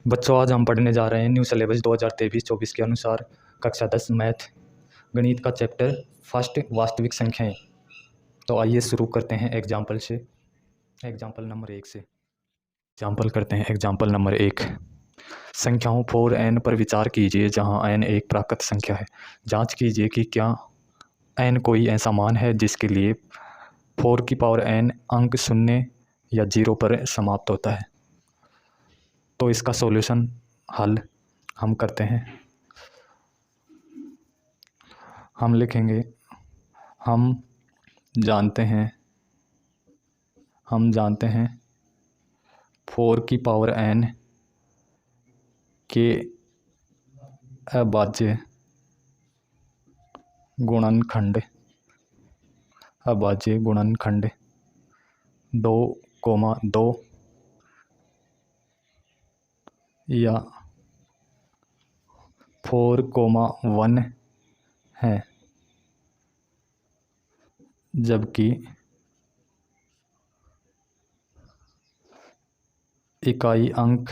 बच्चों, आज हम पढ़ने जा रहे हैं न्यू सिलेबस 2023-24 के अनुसार कक्षा 10 मैथ गणित का चैप्टर फर्स्ट वास्तविक संख्याएं। तो आइए शुरू करते हैं एग्जाम्पल से। एग्जाम्पल नंबर 1 से एग्जाम्पल करते हैं। एग्जाम्पल नंबर 1, संख्याओं 4n पर विचार कीजिए जहां n एक प्राकृत संख्या है। जांच कीजिए कि क्या n कोई ऐसा मान है जिसके लिए 4 की पावर n अंक शून्य या 0 पर समाप्त होता है। तो इसका सॉल्यूशन हल हम करते हैं। हम लिखेंगे हम जानते हैं 4 की पावर n के अभाज्य गुणनखंड 2,2 या 4,1 है, जबकि इकाई अंक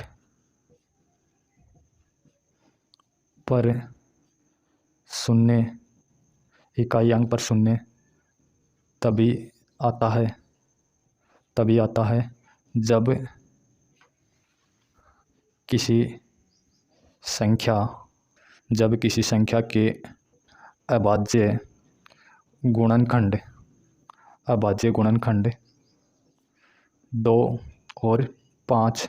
पर शून्य तभी आता है जब किसी संख्या के अभाज्य गुणनखंड 2 और 5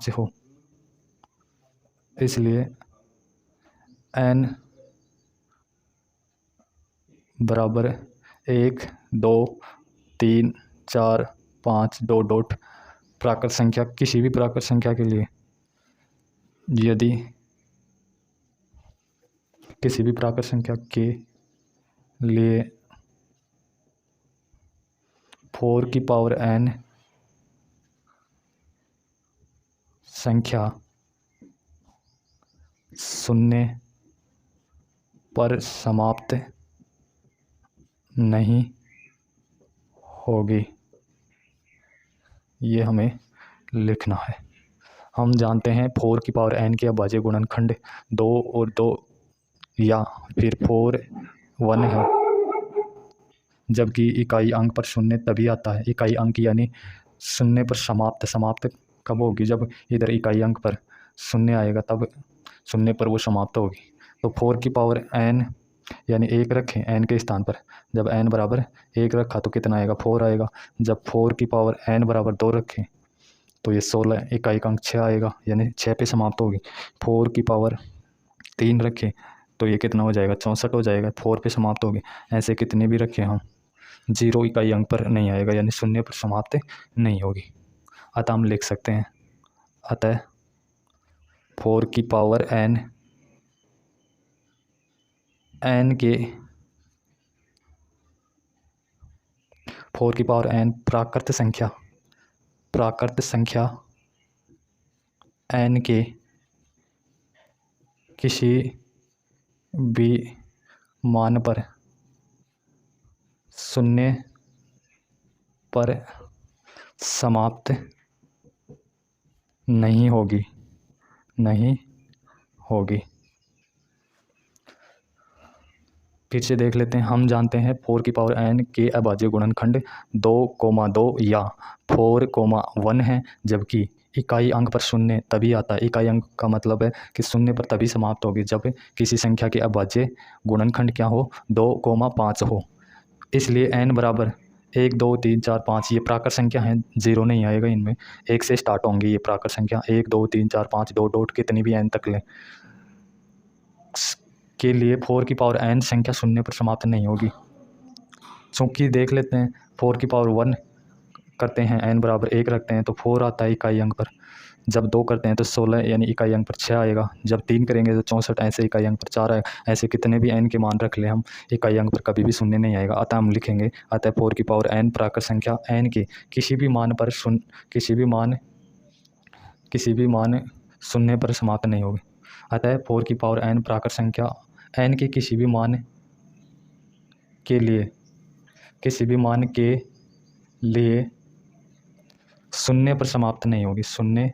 हो। इसलिए n बराबर 1, 2, 3, 4, 5 डॉट प्राकृत संख्या, किसी भी प्राकृत संख्या के लिए यदि किसी भी प्राकृत संख्या के लिए 4 की पावर n संख्या शून्य पर समाप्त नहीं होगी, ये हमें लिखना है। हम जानते हैं 4 की पावर n के अभाज्य गुणनखंड 2 और 2 या फिर 4,1 है, जबकि इकाई अंक पर शून्य तभी आता है। इकाई अंक यानी शून्य पर समाप्त कब होगी? जब इधर इकाई अंक पर शून्य आएगा तब शून्य पर वो समाप्त होगी। तो 4 की पावर n यानी 1 रखें n के स्थान पर। जब n बराबर 1 रखा तो कितना आएगा? 4 आएगा। जब 4 की पावर n बराबर 2 रखें तो ये 16, इकाई अंक 6 आएगा, यानी 6 पे समाप्त होगी। 4 की पावर 3 रखें तो ये कितना हो जाएगा? 64 हो जाएगा, 4 पे समाप्त होगी। ऐसे कितने भी रखें हम, 0 इकाई अंक पर नहीं आएगा, यानी शून्य पर समाप्त नहीं होगी। अतः हम लिख सकते हैं 4 की पावर n के 4 की पावर n प्राकृत संख्या n के किसी भी मान पर शून्य पर समाप्त नहीं होगी। फिर से देख लेते हैं। हम जानते हैं 4 की पावर n के अभाज्य गुणनखंड 2,2 या 4,1 है, जबकि इकाई अंक पर शून्य तभी आता है। इकाई अंक का मतलब है कि शून्य पर तभी समाप्त होगी जब किसी संख्या के अभाज्य गुणनखंड क्या हो? 2,5 हो। इसलिए n बराबर 1, 2, 3, 4, 5 ये प्राकृत संख्या है, 0 नहीं आएगा इनमें। 1 से स्टार्ट होंगी ये प्राकृत संख्या। 1, 2, 3, 4, 5 डॉट कितनी भी n तक लें के लिए 4 की पावर n संख्या शून्य पर समाप्त नहीं होगी। चूँकि देख लेते हैं 4 की पावर 1 करते हैं, n बराबर 1 रखते हैं तो 4 आता है इकाई अंक पर। जब 2 करते हैं तो 16 यानी इकाई अंक पर 6 आएगा। जब 3 करेंगे तो 64, ऐसे इकाई अंक पर 4 आएगा। ऐसे कितने भी n के मान रख ले हम, इकाई अंक पर कभी भी शून्य नहीं आएगा। अतः हम लिखेंगे 4 की पावर n प्राकृत संख्या n के किसी भी मान शून्य पर समाप्त नहीं होगी। अतः 4 की पावर n प्राकृत संख्या n के किसी भी मान के लिए शून्य पर समाप्त नहीं होगी, शून्य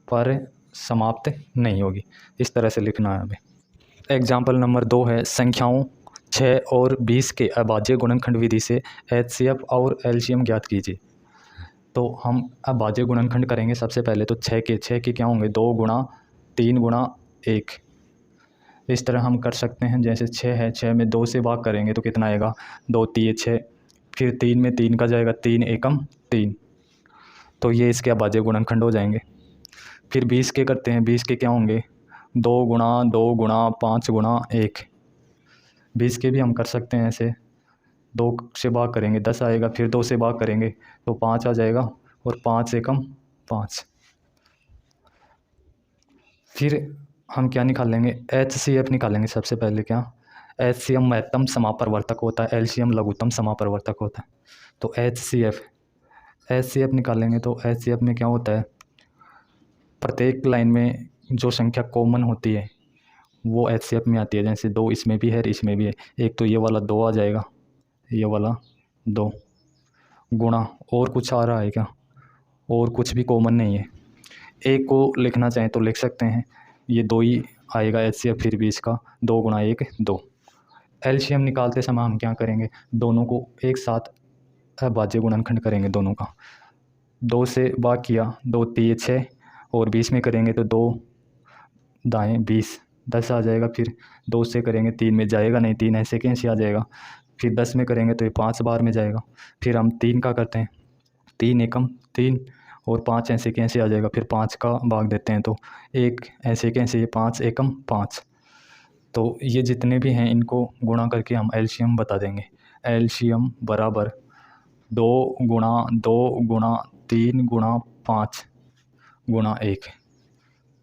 पर समाप्त नहीं होगी। इस तरह से लिखना है हमें। एग्जाम्पल नंबर 2 है, संख्याओं 6 और 20 के अभाज्य गुणनखंड विधि से HCF और LCM ज्ञात कीजिए। तो हम अभाज्य गुणनखंड करेंगे। सबसे पहले तो 6 के क्या होंगे, 2 गुणा 3 गुणा 1। इस तरह हम कर सकते हैं। जैसे 6 है, 6 में 2 से भाग करेंगे तो कितना आएगा, 2 3 6। फिर 3 में 3 का जाएगा, 3 एकम 3। तो ये इसके अभाज्य गुणनखंड हो जाएंगे। फिर 20 के करते हैं। 20 के क्या होंगे, 2 गुणा 5 गुणा 1। 20 के भी हम कर सकते हैं ऐसे, 2 से भाग करेंगे 10 आएगा, फिर 2 से भाग करेंगे तो 5 आ जाएगा, और 5 एकम 5। फिर हम क्या निकालेंगे, HCF निकालेंगे। सबसे पहले क्या, HCM महत्तम समापरिवर्तक होता है, LCM लघुत्तम समापरिवर्तक होता है। तो HCF निकालेंगे। तो HCF में क्या होता है, प्रत्येक लाइन में जो संख्या कॉमन होती है वो HCF में आती है। जैसे 2 इसमें भी है, इसमें भी है। एक तो ये वाला 2 आ जाएगा, ये वाला 2 गुणा, और कुछ आ रहा है क्या, और कुछ भी कॉमन नहीं है। एक को लिखना चाहें तो लिख सकते हैं, ये 2 ही आएगा HCF। फिर भी इसका 2 गुणा 1 2। LCM निकालते समय हम क्या करेंगे, दोनों को एक साथ अभाज्य गुणनखंड करेंगे। दोनों का 2 से भाग किया, 2 3 6, और 20 में करेंगे तो 2 दाएँ 20, 10 आ जाएगा। फिर 2 से करेंगे, 3 में जाएगा नहीं, 3 ऐसे कैसे आ जाएगा। फिर 10 में करेंगे तो ये 5 बार में जाएगा। फिर हम 3 का करते हैं, 3 एकम 3, और 5 ऐसे कैसे आ जाएगा। फिर 5 का भाग देते हैं तो 1 ऐसे कैसे, ये 5 एकम 5। तो ये जितने भी हैं इनको गुणा करके हम LCM बता देंगे। LCM बराबर 2 गुणा 3 गुणा 5 गुणा 1।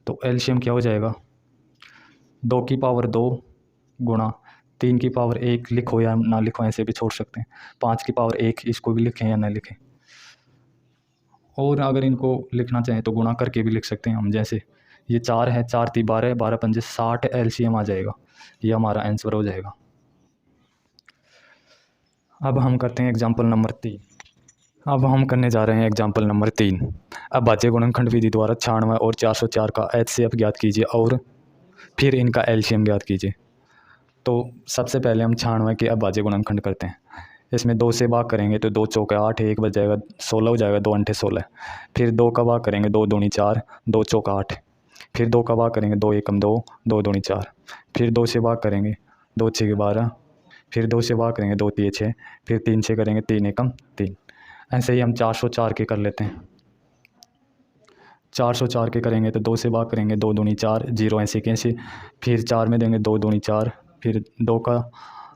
तो LCM क्या हो जाएगा, 2 की पावर 2 गुणा 3 की पावर 1, लिखो या ना लिखो ऐसे भी छोड़ सकते हैं। 5 की पावर 1, इसको भी लिखें या ना लिखें। और अगर इनको लिखना चाहें तो गुणा करके भी लिख सकते हैं हम। जैसे ये 4 है, 4 3 12, 12 पंजे 60 LCM आ जाएगा। ये हमारा आंसर हो जाएगा। अब हम करते हैं एग्जाम्पल नंबर 3। अब हम करने जा रहे हैं एग्जाम्पल नंबर 3। अभाज्य गुणनखंड विधि द्वारा 96 और 404 का HCF ज्ञात कीजिए और फिर इनका LCM ज्ञात कीजिए। तो सबसे पहले हम 96 के अभाज्य गुणनखंड करते हैं। इसमें 2 से भाग करेंगे तो 2 चौके 8, 1 बच जाएगा, 16 हो जाएगा, 2 अंठे 16। फिर 2 का भाग करेंगे, 2 दूनी 4, 2 चौका 8। फिर 2 का भाग करेंगे, 2 एकम 2, 2 दूनी 4। फिर 2 से भाग करेंगे, 2 6 12। फिर 2 से भाग करेंगे, 2 3 6। फिर 3 से करेंगे, 3 एकम 3। ऐसे ही हम 404 के कर लेते हैं। 404 के करेंगे तो 2 से भाग करेंगे, 2 दूनी 4, 0 ऐसे कैसे। फिर 4 में देंगे, 2 दूनी 4। फिर 2 का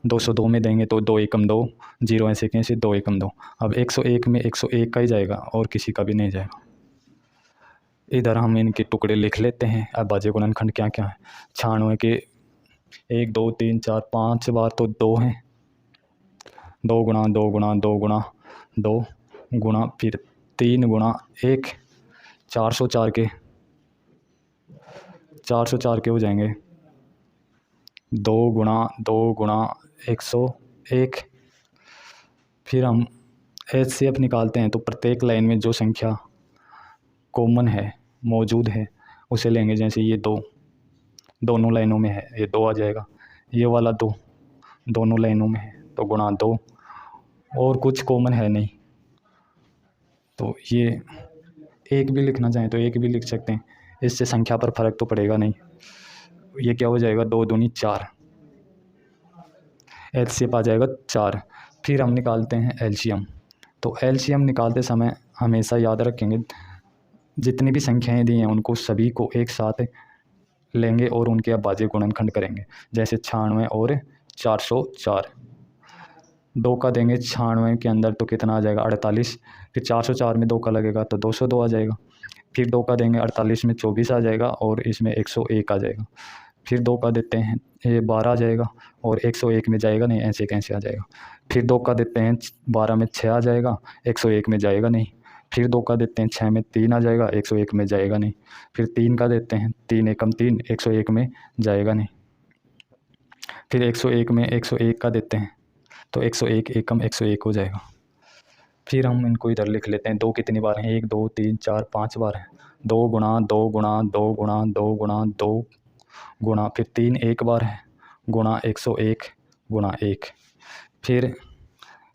202 में देंगे तो 2 एकम 2, 0 ऐसे कैसे, 2 एकम 2। अब 101 में 101 का ही जाएगा और किसी का भी नहीं जाएगा। इधर हम इनके टुकड़े लिख लेते हैं। अब अभाज्य गुणनखंड क्या क्या है, 96 के 1 2 3 4 5 बार तो 2 हैं, 2 गुणा 2 गुणा 2 गुणा 2 गुणा फिर 3 गुणा 1। 404 के हो जाएंगे 2 गुणा 101। फिर हम HCF निकालते हैं। तो प्रत्येक लाइन में जो संख्या कॉमन है, मौजूद है, उसे लेंगे। जैसे ये 2 दोनों लाइनों में है, ये 2 आ जाएगा। ये वाला 2 दोनों लाइनों में है तो गुणा 2, और कुछ कॉमन है नहीं तो ये 1 भी लिखना चाहें तो 1 भी लिख सकते हैं। इससे संख्या पर फर्क तो पड़ेगा नहीं। ये क्या हो जाएगा, 2 दूनी 4, HCF आ जाएगा 4। फिर हम निकालते हैं LCM। तो LCM निकालते समय हमेशा याद रखेंगे, जितनी भी संख्याएं दी हैं उनको सभी को एक साथ लेंगे और उनके अभाज्य गुणनखंड करेंगे। जैसे 96 और 404, 2 का देंगे 96 के अंदर तो कितना आ जाएगा, 48। फिर 404 में 2 का लगेगा तो 202 आ जाएगा। फिर 2 का देंगे 48 में 24 आ जाएगा, और इसमें 101 आ जाएगा। फिर 2 का देते हैं, ये 12 आ जाएगा, और 101 में जाएगा नहीं, ऐसे कैसे आ जाएगा। फिर 2 का देते हैं 12 में 6 आ जाएगा, 101 में जाएगा नहीं। फिर 2 का देते हैं 6 में 3 आ जाएगा, 101 में जाएगा नहीं। फिर 3 का देते हैं 3 एकम 3, 101 में जाएगा नहीं। फिर 101 में 101 का देते हैं तो 101 एकम 101 हो जाएगा। फिर हम इनको इधर लिख लेते हैं। 2 कितनी बार हैं, 1 2 3 4 5 बार हैं। 2 गुणा 2 गुणा 2 गुणा 2 गुणा 2 गुणा फिर 3 एक बार है गुणा 101 गुणा 1। फिर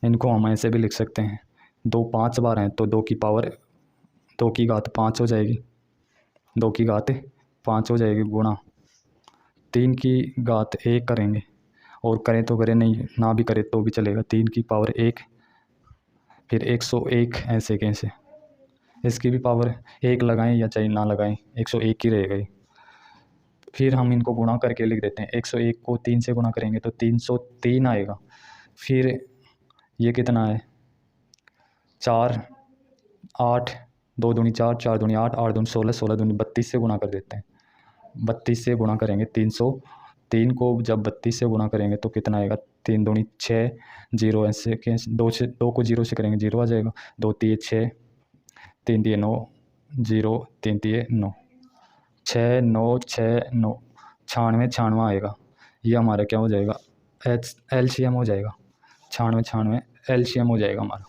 इनको हम ऐसे भी लिख सकते हैं। 2 5 बार हैं तो 2 की पावर 2 की घात 5 हो जाएगी, 2 की घात 5 हो जाएगी गुणा 3 की घात 1 करेंगे, और करें तो करें, नहीं ना भी करें तो भी चलेगा। 3 की पावर 1 फिर 101 ऐसे कैसे, इसकी भी पावर 1 लगाएं या चाहे ना लगाएं 101 ही रहेगा। फिर हम इनको गुणा करके लिख देते हैं। 101 को 3 से गुणा करेंगे तो 303 आएगा। फिर ये कितना है, 4 8 2 दूनी 4 4 दूनी 8 8 दूनी 16 16 दूनी 32 से गुणा कर देते हैं। 32 से गुणा करेंगे 303 को जब 32 से गुणा करेंगे तो कितना आएगा, 3 दूनी 6 जीरो ऐसे के 2 को 0 से करेंगे 0 आ जाएगा। 2 3 6 3 3 9 0 3 3 9 6 9 6 9 96 96 आएगा। ये हमारा क्या हो जाएगा, LCM हो जाएगा। 96 96 LCM हो जाएगा हमारा।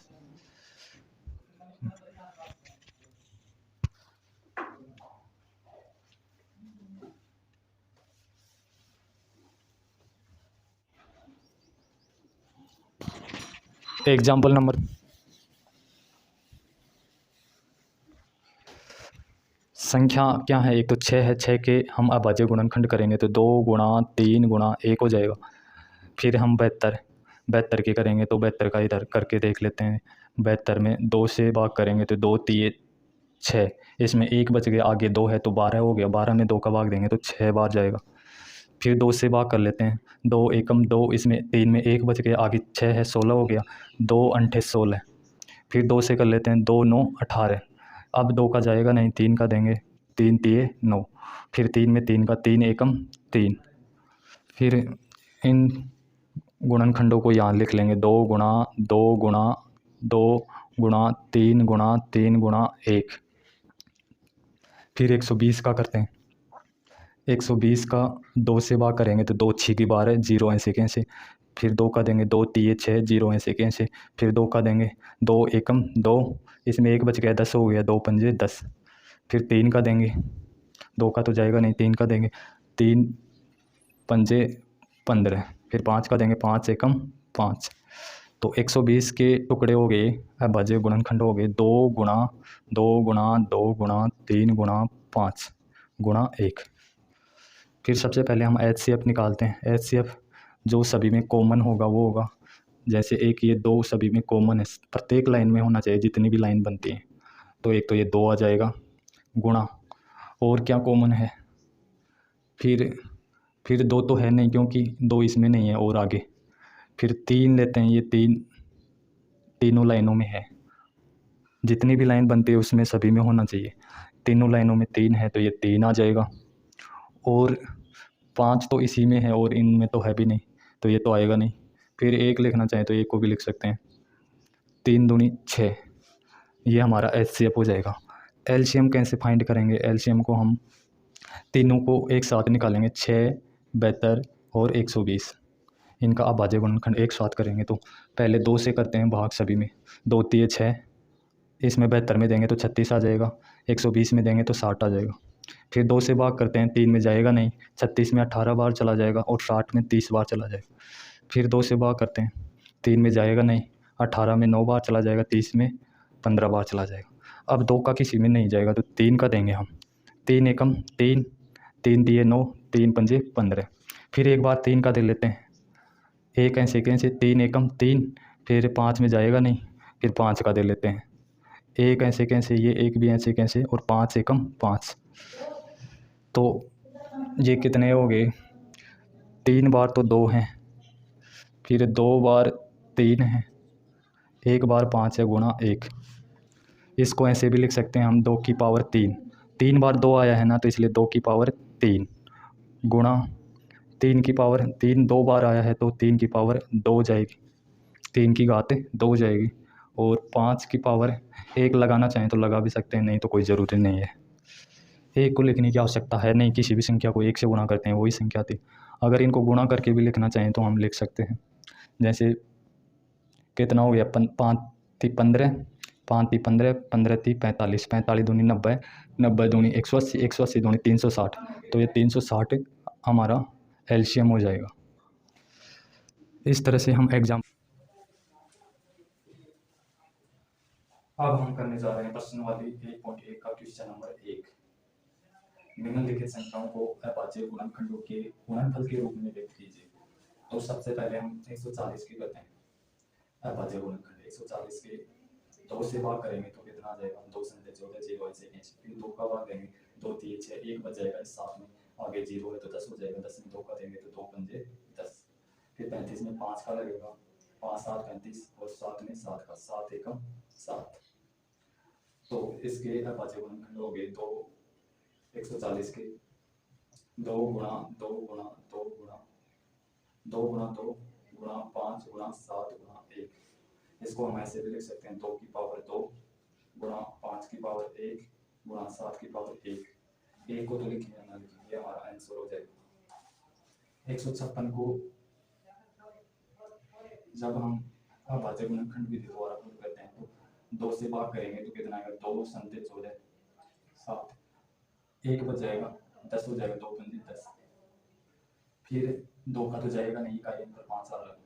एग्जाम्पल नंबर संख्या क्या है, एक तो 6 है, 6 के हम अभाज्य गुणनखंड करेंगे तो 2 गुणा 3 गुणा 1 हो जाएगा। फिर हम 72 के करेंगे तो 72 का इधर करके देख लेते हैं। 72 में 2 से भाग करेंगे तो 2 3 6, इसमें 1 बच गया, आगे 2 है तो 12 हो गया। 12 में 2 का भाग देंगे तो 6 बार जाएगा। फिर 2 से भाग कर लेते हैं, 2 एकम 2, इसमें 3 में 1 बच गया, आगे 6 है 16 हो गया। 2 अंठे 16। फिर 2 से कर लेते हैं, 2 9 18। अब 2 का जाएगा नहीं, 3 का देंगे, 3 3 9। फिर 3 में 3 का 3 एकम 3। फिर इन गुणनखंडों को यहाँ लिख लेंगे, 2 गुणा 2 गुणा 2 गुणा 3 गुणा 3 गुणा 1। फिर 120 का करते हैं। 120 का 2 से भाग करेंगे तो 2 6 की बार है, 0 ऐसे कैसे। फिर 2 का देंगे, 2 3 6 0 ऐसे कैसे। फिर 2 का देंगे, 2 एकम 2, इसमें 1 बच गया, 10 हो गया, 2 पंजे 10। फिर 3 का देंगे, 2 का तो जाएगा नहीं, 3 का देंगे, 3 पंजे 15। फिर 5 का देंगे, 5 एकम 5। तो 120 के टुकड़े हो गए, अभाज्य गुणनखंड हो गए 2 गुणा 2 गुणा 2 गुणा 3 गुणा 5 गुणा 1। फिर सबसे पहले हम HCF निकालते हैं। HCF जो सभी में कॉमन होगा वो होगा, जैसे एक ये 2 सभी में कॉमन है, प्रत्येक लाइन में होना चाहिए जितनी भी लाइन बनती है। तो एक तो ये 2 आ जाएगा गुणा, और क्या कॉमन है, फिर 2 तो है नहीं क्योंकि 2 इसमें नहीं है, और आगे फिर 3 लेते हैं। ये 3 तीनों लाइनों में है, जितनी भी लाइन बनती है उसमें सभी में होना चाहिए। तीनों लाइनों में 3 है तो ये 3 आ जाएगा। और 5 तो इसी में है और इनमें तो है भी नहीं, तो ये तो आएगा नहीं। फिर 1 लिखना चाहें तो 1 को भी लिख सकते हैं, 3 दूनी 6। ये हमारा HCF हो जाएगा। LCM कैसे फाइंड करेंगे, LCM को हम तीनों को एक साथ निकालेंगे, 6 72 और 120। इनका अभाज्य गुणनखंड एक साथ करेंगे तो पहले 2 से करते हैं भाग सभी में, 2 3 6, इसमें 72 में देंगे तो 36 आ जाएगा, 120 में देंगे तो 60 आ जाएगा। फिर 2 से भाग करते हैं, 3 में जाएगा नहीं, 36 में 18 बार चला जाएगा और 60 में 30 बार चला जाएगा। फिर 2 से भाग करते हैं, 3 में जाएगा नहीं, 18 में 9 बार चला जाएगा, 30 में 15 बार चला जाएगा। अब 2 का किसी में नहीं जाएगा तो 3 का देंगे हम, 3 एकम 3, 3 दिए 9, 3 पंजे 15। फिर एक बार 3 का दे लेते हैं, एक ऐसे कैसे, 3 एकम 3। फिर 5 में जाएगा नहीं, फिर 5 का दे लेते हैं, एक ऐसे कैसे, ये एक भी ऐसे कैसे, और 5 एकम 5। तो ये कितने हो गए, 3 बार तो 2 हैं, फिर 2 बार 3 है, 1 बार 5 है गुणा 1। इसको ऐसे भी लिख सकते हैं हम, 2 की पावर 3, 3 बार 2 आया है ना तो इसलिए 2 की पावर 3 गुणा 3 की पावर 3 2 बार आया है तो 3 की पावर 2 जाएगी, 3 की घात 2 जाएगी। और 5 की पावर 1 लगाना चाहें तो लगा भी सकते हैं, नहीं तो कोई ज़रूरी नहीं है। 1 को लिखने की आवश्यकता है नहीं, किसी भी संख्या को 1 से गुणा करते हैं वही संख्या थी। अगर इनको गुणा करके भी लिखना चाहें तो हम लिख सकते हैं, जैसे कितना हो गया 5 ती 15, 5 ती 15, 15 ती 45, 45 दूनी 90, 90 दूनी 180, 180 दूनी 360। तो ये 360 हमारा एलसीएम हो जाएगा। इस तरह से हम एग्जाम। अब हम करने जा रहे हैं प्रश्नावली 1.1 का क्वेश्चन नंबर 1। निम्नलिखित संख्याओं को अभाज्य गुणनखंडों के गुणनफल के रूप में व्यक्त कीजिए। तो सबसे पहले हम 140 की करते हैं। अभाज्य गुणनखंड 140 के 2 से भाग करेंगे तो कितना आ जाएगा? 2 संख्या 14, 0 ऐसे कैंसिल, फिर 2 का भाग देंगे 2 3 6, 1 बच जाएगा इस 7 में, आगे 0 है तो 10 हो जाएगा, 10 में 2 का देंगे तो 2 पंजे 10, फिर 35 में 5 का लगेगा, 5 7 35 और 7 में 7 का, 7 एकम 7। तो इसके अभाज्य गुणनखंड हो गए 2 140 के 2 गुणा 2 गुणा 2 गुणा 2 गुणा 2 गुणा 5 गुणा 7 गुणा 1। इसको हम ऐसे भी लिख सकते हैं 2 की पावर 2 गुणा 5 की पावर 1 गुणा 7 की पावर 1। 1 को तो लिखेंगे ना, लिखेंगे, ये हमारा आंसर हो जाएगा। 156 को जब हम अभाज्य गुणनखंड विधि द्वारा प्रूव करते हैं तो 2 से भाग करेंगे तो कितना आएगा? 2 संते 14 7, 1 बच जाएगा, 10 हो जाएगा, 2 पंजे 10, फिर 2 का तो जाएगा नहीं, का पर 5 आ रहा है,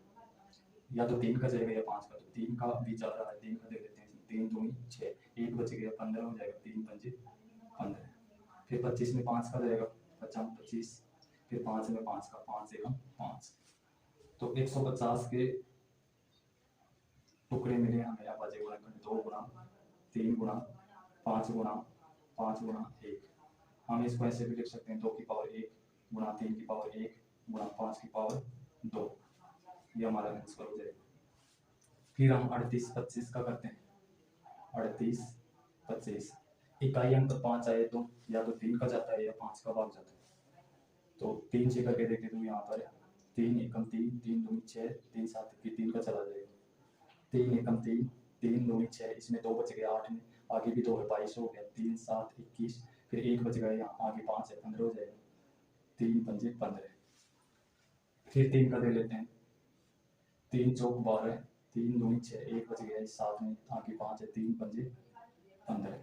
या तो 3 का जाएगा या 5 का, तो 3 का भी जा रहा है, 3 का दे देते हैं, 3 दूनी 6, 1 बच गया, 15 हो जाएगा, 3 पंजे 15, फिर 25 में 5 का जाएगा, 50 25, फिर 5 में 5 का, 5 एकम 5। तो 150 के टुकड़े मिले हमें अभाज्य गुणनखंड 2 गुणा 3 गुणा 5 गुणा 5 गुणा 1। हम इसको ऐसे भी लिख सकते हैं 2 की पावर 1 गुणा 3 की पावर 1 गुणा 5 की पावर 2। ये हमारा आंसर हो जाएगा। फिर हम 38 25 का करते हैं। 38 25 इकाई अंक 5 आए तो या तो 3 का जाता है या 5 का भाग जाता है। तो 3 से करके देखें तो यहाँ पर 3 एकम 3, 3 दूनी 6, 3 7 की 3 का चला जाएगा, 3 एकम 3, 3 दूनी 6, इसमें 2 बच गया, 8 में आगे भी 2 है, 22 हो गया, 3 7 21, फिर 1 बच गया, यहाँ आगे 5 है, 15 हो जाएगा, 3 पंजे 15। फिर 3 का दे लेते हैं, 3 चौक 12, 3 दूनी 6, 1 बच गया, 7 में आगे 5 है, 3 पंजे 15।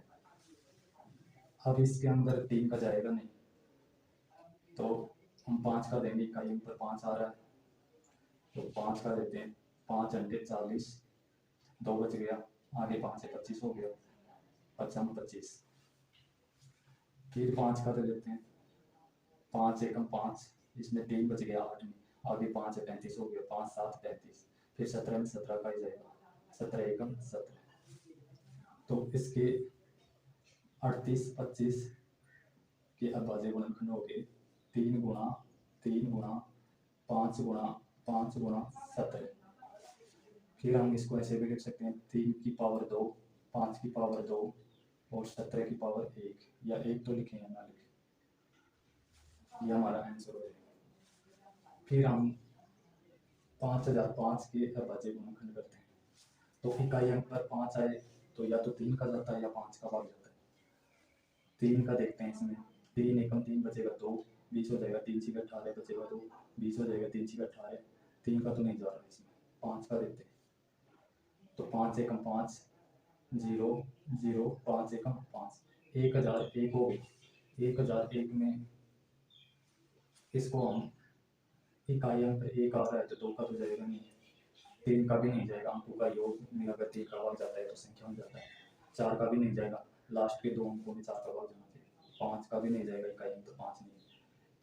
अब इसके अंदर 3 का जाएगा नहीं तो हम 5 का देंगे, इकाई पर 5 आ रहा है तो 5 का देते हैं, 5 अंडे 40, 2 बच गया, आगे 5 है, 25 हो गया, 55 25। फिर 5 का दे देते हैं, 5 एकम 5, इसमें 3 बच गया, 8 में आगे 5 है, 35 हो गया, 5 7 35, फिर 17 में 17 का ही जाएगा, 17 एकम 17। तो इसके 38 25 के अभाज्य गुणनखंड हो गए 3 गुणा 3 गुणा 5 गुणा 5 गुणा 17। फिर हम इसको ऐसे भी लिख सकते हैं 3 की पावर 2, 5 की पावर 2 और 17 की पावर 1, या 1 तो लिखें या ना लिखें, यह हमारा आंसर हो जाएगा। फिर हम 5005 के अभाज्य गुणनखंड करते हैं। तो इकाई अंक पर 5 आए तो या तो 3 का जाता है या 5 का भाग जाता है। 3 का देखते हैं, इसमें 3 एकम 3 बचेगा 2, 20 हो जाएगा, 3 6 18 बचेगा 2, 20 हो जाएगा, 3 6 18, 3 का तो नहीं जा रहा इसमें, 5 का देते हैं तो 5 एकम 5 0 0, 5 एकम 5, 1001 हो गई। 1001 में इसको हम इकाई अंक 1 आ रहा है तो 2 का तो जाएगा नहीं, 3 का भी नहीं जाएगा, अंकों का योग में अगर 3 का भाग जाता है तो संख्या हो जाता है, 4 का भी नहीं जाएगा, लास्ट के 2 अंकों में 4 का भाग जाना चाहिए, 5 का भी नहीं जाएगा, इकाई अंक 5 नहीं,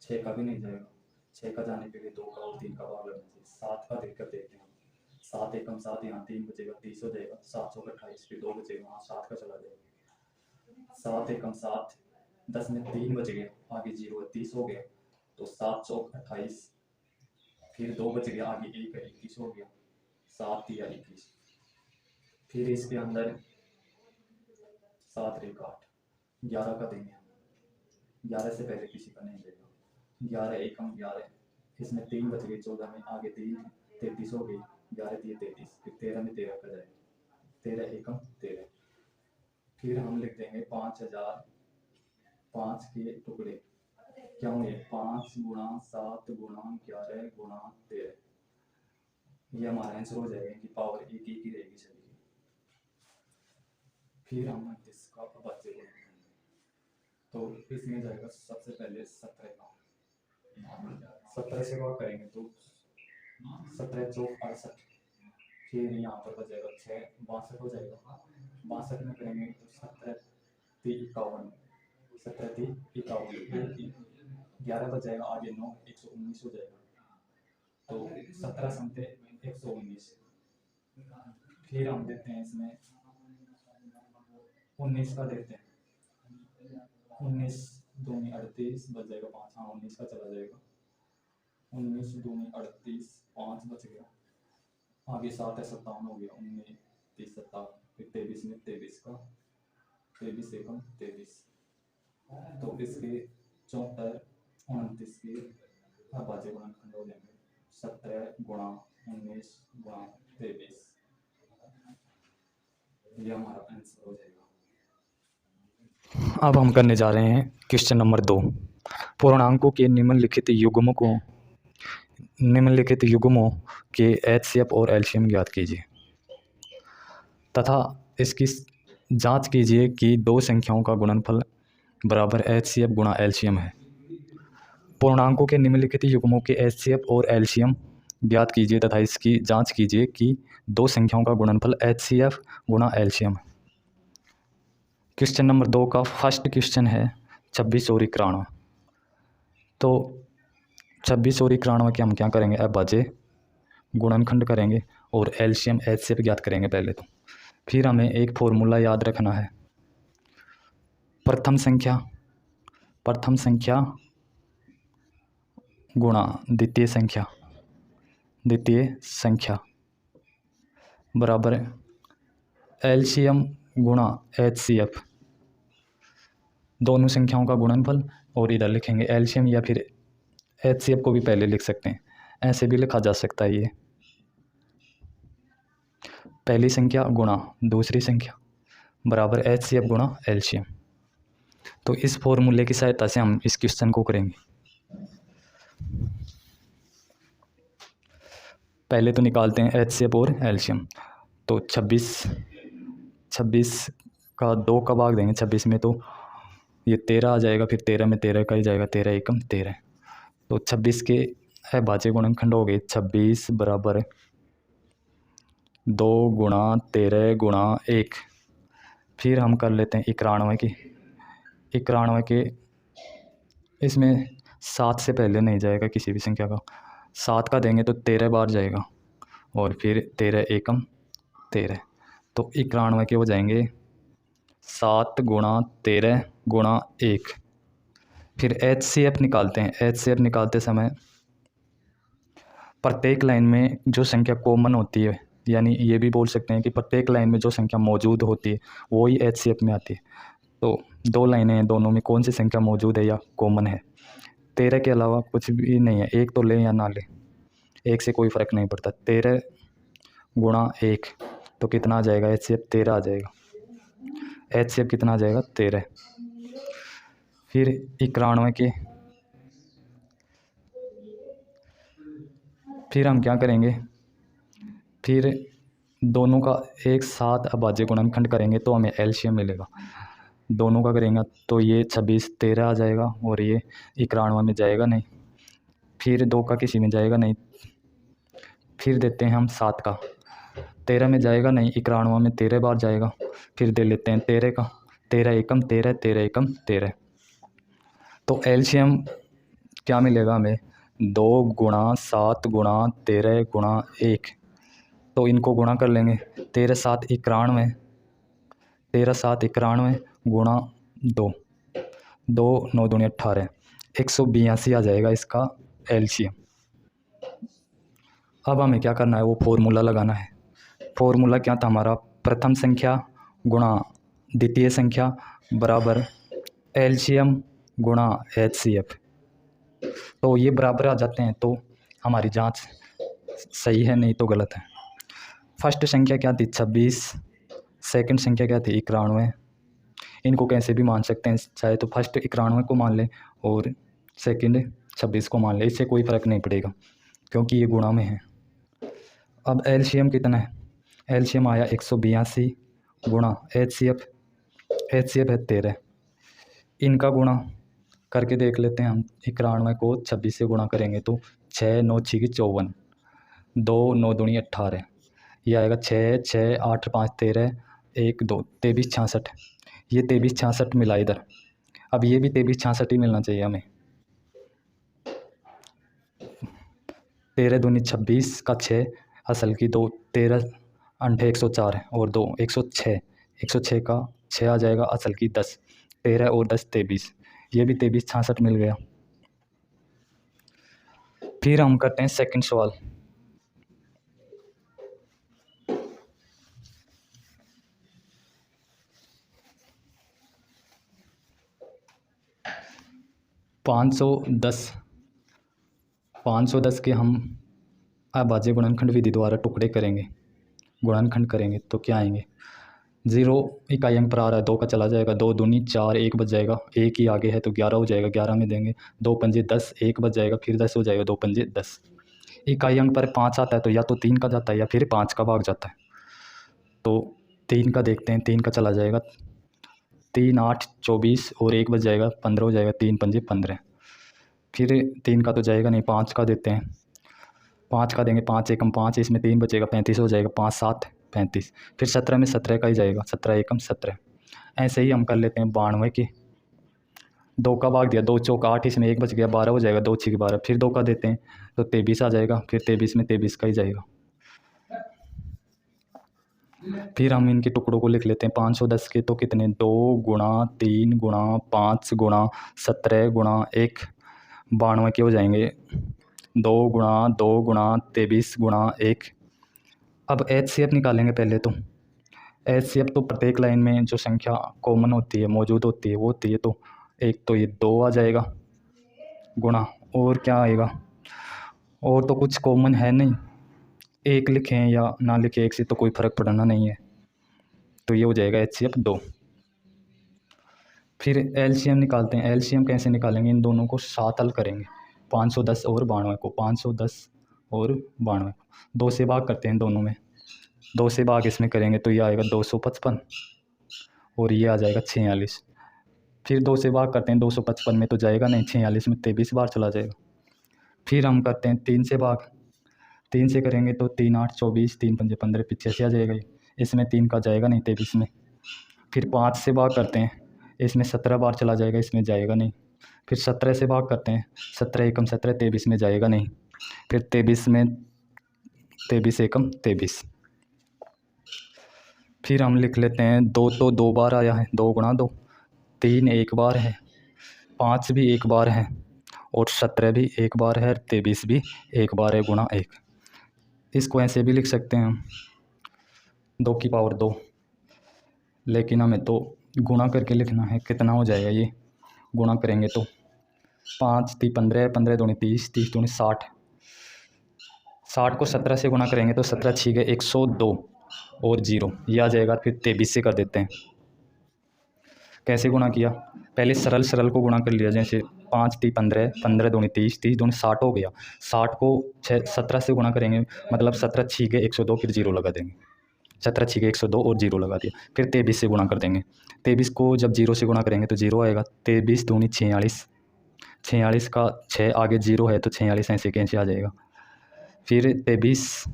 6 का भी नहीं जाएगा, 6 का जाने के लिए 2 का और 3 का भाग लगना चाहिए। 7 का देखकर देखते हैं, 7 एकम 7, यहाँ 3 बचेगा, 30 हो जाएगा, 728, फिर 2 बचेगा, वहाँ 7 का चला जाएगा, 7 एकम 7, 10 में 3 बच गया, आगे 0 है, 30 हो गया, तो 7 चौक 28, फिर 2 बच गया, आगे 1 है, 21 हो गया, 7 या 21। फिर इसके अंदर 7 एक 8, 11 का देंगे, 11 से पहले किसी का नहीं देगा, 11 एकम 11, इसमें 3 बच गए, 14 में आगे 3 है, 33 हो गई, 11 दिए 33, फिर 13 में 13 का जाएगा, 13 एकम 13। फिर हम लिख देंगे 5000 5 के टुकड़े क्या होंगे, 5 गुणा 7 गुणा 11 गुणा 13, ये हमारा आंसर हो जाएगा कि पावर एक ही रहेगी सभी की। फिर हम इसका अभाज्य गुणनखंड, तो इसमें जाएगा सबसे पहले 17 का, 17 से क्या करेंगे तो 17 चौक 68, फिर यहाँ पर बचेगा 6 62 हो जाएगा, 62 में करेंगे तो 17 3 51, 17 3 51, 11 बच जाएगा, आगे 9 119 हो जाएगा, तो 17 समते 119, फिर हम देते हैं इसमें 19 का देते हैं, 19 दूनी 38 बच जाएगा 5, हाँ 19 का चला जाएगा, 19 दूनी 38 5 बच गया, आगे 7 है 57 हो गया, 19 30 57, फिर 23 में 23 का 23 एकम 23, तो इसके 74 29 के अभाज्य गुणनखंड हो जाएंगे 17 गुणा 19 गुणा 23, ये हमारा आंसर हो जाएगा। अब हम करने जा रहे हैं क्वेश्चन नंबर 2। पूर्णांकों के निम्नलिखित युग्मों के एचसीएफ और एलसीएम ज्ञात कीजिए तथा इसकी जांच कीजिए कि दो संख्याओं का गुणनफल बराबर एचसीएफ गुणा एलसीएम है। पूर्णांकों के निम्नलिखित युग्मों के एचसीएफ और एलसीएम ज्ञात कीजिए तथा इसकी जांच कीजिए कि दो संख्याओं का गुणनफल एचसीएफ गुणा एलसीएम है। क्वेश्चन नंबर 2 का फर्स्ट क्वेश्चन है 26 और 91। तो 26 और 91 के हम क्या करेंगे, अभाज्य गुणनखंड करेंगे और एलसीएम एचसीएफ ज्ञात करेंगे पहले तो। फिर हमें एक फॉर्मूला याद रखना है, प्रथम संख्या गुणा द्वितीय संख्या बराबर एलसीएम गुणा एचसीएफ, दोनों संख्याओं का गुणनफल, और इधर लिखेंगे एलसीएम या फिर एचसीएफ को भी पहले लिख सकते हैं, ऐसे भी लिखा जा सकता है। ये पहली संख्या गुणा दूसरी संख्या बराबर एचसीएफ गुणा एलसीएम। तो इस फॉर्मूले की सहायता से हम इस क्वेश्चन को करेंगे। पहले तो निकालते हैं एचसीएफ और एलसीएम। तो 26 का 2 का भाग देंगे 26 में, तो ये 13 आ जाएगा, फिर 13 में 13 का ही जाएगा, 13 एकम 13। तो 26 के अभाज्य गुणनखंड हो गए 26 बराबर 2 गुणा 13 गुणा 1। फिर हम कर लेते हैं 91 के इसमें 7 से पहले नहीं जाएगा किसी भी संख्या का, 7 का देंगे तो 13 बार जाएगा, और फिर 13 एकम 13, तो 91 के हो जाएंगे 7 गुणा 13 गुणा 1। फिर एचसीएफ निकालते हैं। एचसीएफ निकालते समय प्रत्येक लाइन में जो संख्या कॉमन होती है, यानी ये भी बोल सकते हैं कि प्रत्येक लाइन में जो संख्या मौजूद होती है वो ही एचसीएफ में आती है। तो 2 लाइनें हैं, दोनों में कौन सी संख्या मौजूद है या कॉमन है। 13 के अलावा कुछ भी नहीं है, 1 तो लें या ना लें, 1 से कोई फ़र्क नहीं पड़ता। 13 गुणा 1 तो कितना आ जाएगा, एचसीएफ 13 आ जाएगा। एचसीएफ कितना आ जाएगा, 13। फिर 91 के फिर हम क्या करेंगे, फिर दोनों का एक साथ अभाज्य गुणनखंड करेंगे तो हमें एलसीएम मिलेगा। दोनों का करेंगे तो ये 26 13 आ जाएगा, और ये 91 में जाएगा नहीं, फिर 2 का किसी में जाएगा नहीं। फिर देते हैं हम 7 का, 13 में जाएगा नहीं, 91 में 13 बार जाएगा। फिर दे लेते हैं 13 का, 13 एकम 13 13 एकम 13। तो एलसीएम क्या मिलेगा हमें, 2 गुणा 7 गुणा 13 गुणा 1। तो इनको गुणा कर लेंगे, 13 7 91, 13 7 91 गुणा 2, 2 9 दूनी 18, 182 आ जाएगा इसका एलसीएम। अब हमें क्या करना है, वो फॉर्मूला लगाना है। फॉर्मूला क्या था हमारा, प्रथम संख्या गुणा द्वितीय संख्या बराबर एलसीएम गुणा एचसीएफ। तो ये बराबर आ जाते हैं तो हमारी जांच सही है, नहीं तो गलत है। फर्स्ट संख्या क्या थी, 26। सेकंड संख्या क्या थी, 91। इनको कैसे भी मान सकते हैं, चाहे तो फर्स्ट 91 को मान लें और सेकंड 26 को मान लें, इससे कोई फ़र्क नहीं पड़ेगा क्योंकि ये गुणा में है। अब एलसीएम कितना है, एलसीएम आया 182 गुणा एचसीएफ HCF है 13। इनका गुणा करके देख लेते हैं हम। 91 को 26 से गुणा करेंगे तो 6 9 6 54, 2 9 दूनी 18, ये आएगा 6 6 8 5 13, 1 2 23 66। ये 23 66 मिला इधर। अब ये भी 23 66 ही मिलना चाहिए हमें। 13 दूनी 26 का 6 असल की 2, 13 अंठे 104 है और 2 106, 106 का 6 आ जाएगा असल की 10, 13 और 10 23, ये भी 23 66 मिल गया। फिर हम करते हैं सेकंड सवाल। पाँच सौ दस के हम अभाज्य गुणनखंड विधि द्वारा टुकड़े करेंगे, गुणनखंड करेंगे तो क्या आएंगे। 0 इकाई अंक पर आ रहा है, 2 का चला जाएगा, 2 दूनी 4, 1 बच जाएगा, 1 ही आगे है तो 11 हो जाएगा, 11 में देंगे, 2 पंजे 10, 1 बच जाएगा, फिर 10 हो जाएगा, 2 पंजे 10। इकाई अंक पर 5 आता है तो या तो 3 का जाता है या फिर 5 का भाग जाता है। तो 3 का देखते हैं, 3 का चला जाएगा, 3 8 24 और 1 बच जाएगा, 15 हो जाएगा, 3 पंजे 15। फिर 3 का तो जाएगा नहीं, 5 का देते हैं, 5 का देंगे, 5 एकम 5, इसमें 3 बचेगा, 35 हो जाएगा, 5 7 35। फिर 17 में 17 का ही जाएगा, 17 एकम 17। ऐसे ही हम कर लेते हैं 92 के। 2 का भाग दिया, 2 चौक 8, इसमें 1 बच गया, 12 हो जाएगा, 2 6 12। फिर 2 का देते हैं तो 23 आ जाएगा, फिर 23 में 23 का ही जाएगा। फिर हम इनके टुकड़ों को लिख लेते हैं। 510 के तो कितने, 2 गुणा 3 गुणा 5 गुणा 17 गुणा 1, 92 के हो जाएंगे 2 गुणा 2 गुणा 23 गुणा 1। अब HCF निकालेंगे पहले तो। HCF तो प्रत्येक लाइन में जो संख्या कॉमन होती है, मौजूद होती है, वो होती है। तो एक तो ये 2 आ जाएगा गुणा, और क्या आएगा, और तो कुछ कॉमन है नहीं, 1 लिखें या ना लिखें, 1 से तो कोई फ़र्क पड़ना नहीं है, तो ये हो जाएगा HCF 2। फिर LCM निकालते हैं। LCM कैसे निकालेंगे, इन दोनों को साथ हल करेंगे। 510 और 92 को, 510 और 92 को 2 से भाग करते हैं दोनों में, 2 से भाग इसमें करेंगे तो ये आएगा 255 और ये आ जाएगा 46। फिर 2 से भाग करते हैं, 255 में तो जाएगा नहीं, 46 में 23 बार चला जाएगा। फिर हम करते हैं 3 से भाग, 3 से करेंगे तो 3 8 24, 3 पंजे 15, पीछे से आ जाएगा, इसमें 3 का जाएगा नहीं 23 में। फिर 5 से भाग करते हैं, इसमें 17 बार चला जाएगा, इसमें जाएगा नहीं। फिर 17 से भाग करते हैं, 17 एकम 17, 23 में जाएगा नहीं। फिर 23 में 23 एकम 23। फिर हम लिख लेते हैं 2 तो 2 बार आया है, 2 गुणा 2, 3 1 बार है, 5 भी 1 बार है, और 17 भी 1 बार है, 23 भी 1 बार है, गुणा 1। इसको ऐसे भी लिख सकते हैं हम 2 की पावर 2, लेकिन हमें तो गुणा करके लिखना है। कितना हो जाएगा ये, गुणा करेंगे तो 5 3 15, 15 दूनी 30, 30 दूनी 60, 60 को 17 से गुणा करेंगे तो 17 6 गए 102 और 0, ये आ जाएगा। फिर 23 से कर देते हैं। कैसे गुणा किया, पहले सरल सरल को गुणा कर लिया, जैसे 5 3 15, 15 दूनी 30, 30 दूनी 60 हो गया। 60 को 17 से गुणा करेंगे, मतलब 17 6 गए 102, फिर 0 लगा देंगे, 17 6 गए 102 और 0 लगा दिया। फिर 23 से गुणा कर देंगे, 23 को जब 0 से गुणा करेंगे तो 0 आएगा। 23 दूनी 46, 46 का 6 आगे 0 है तो 46 ऐसे कैसे आ जाएगा। फिर 23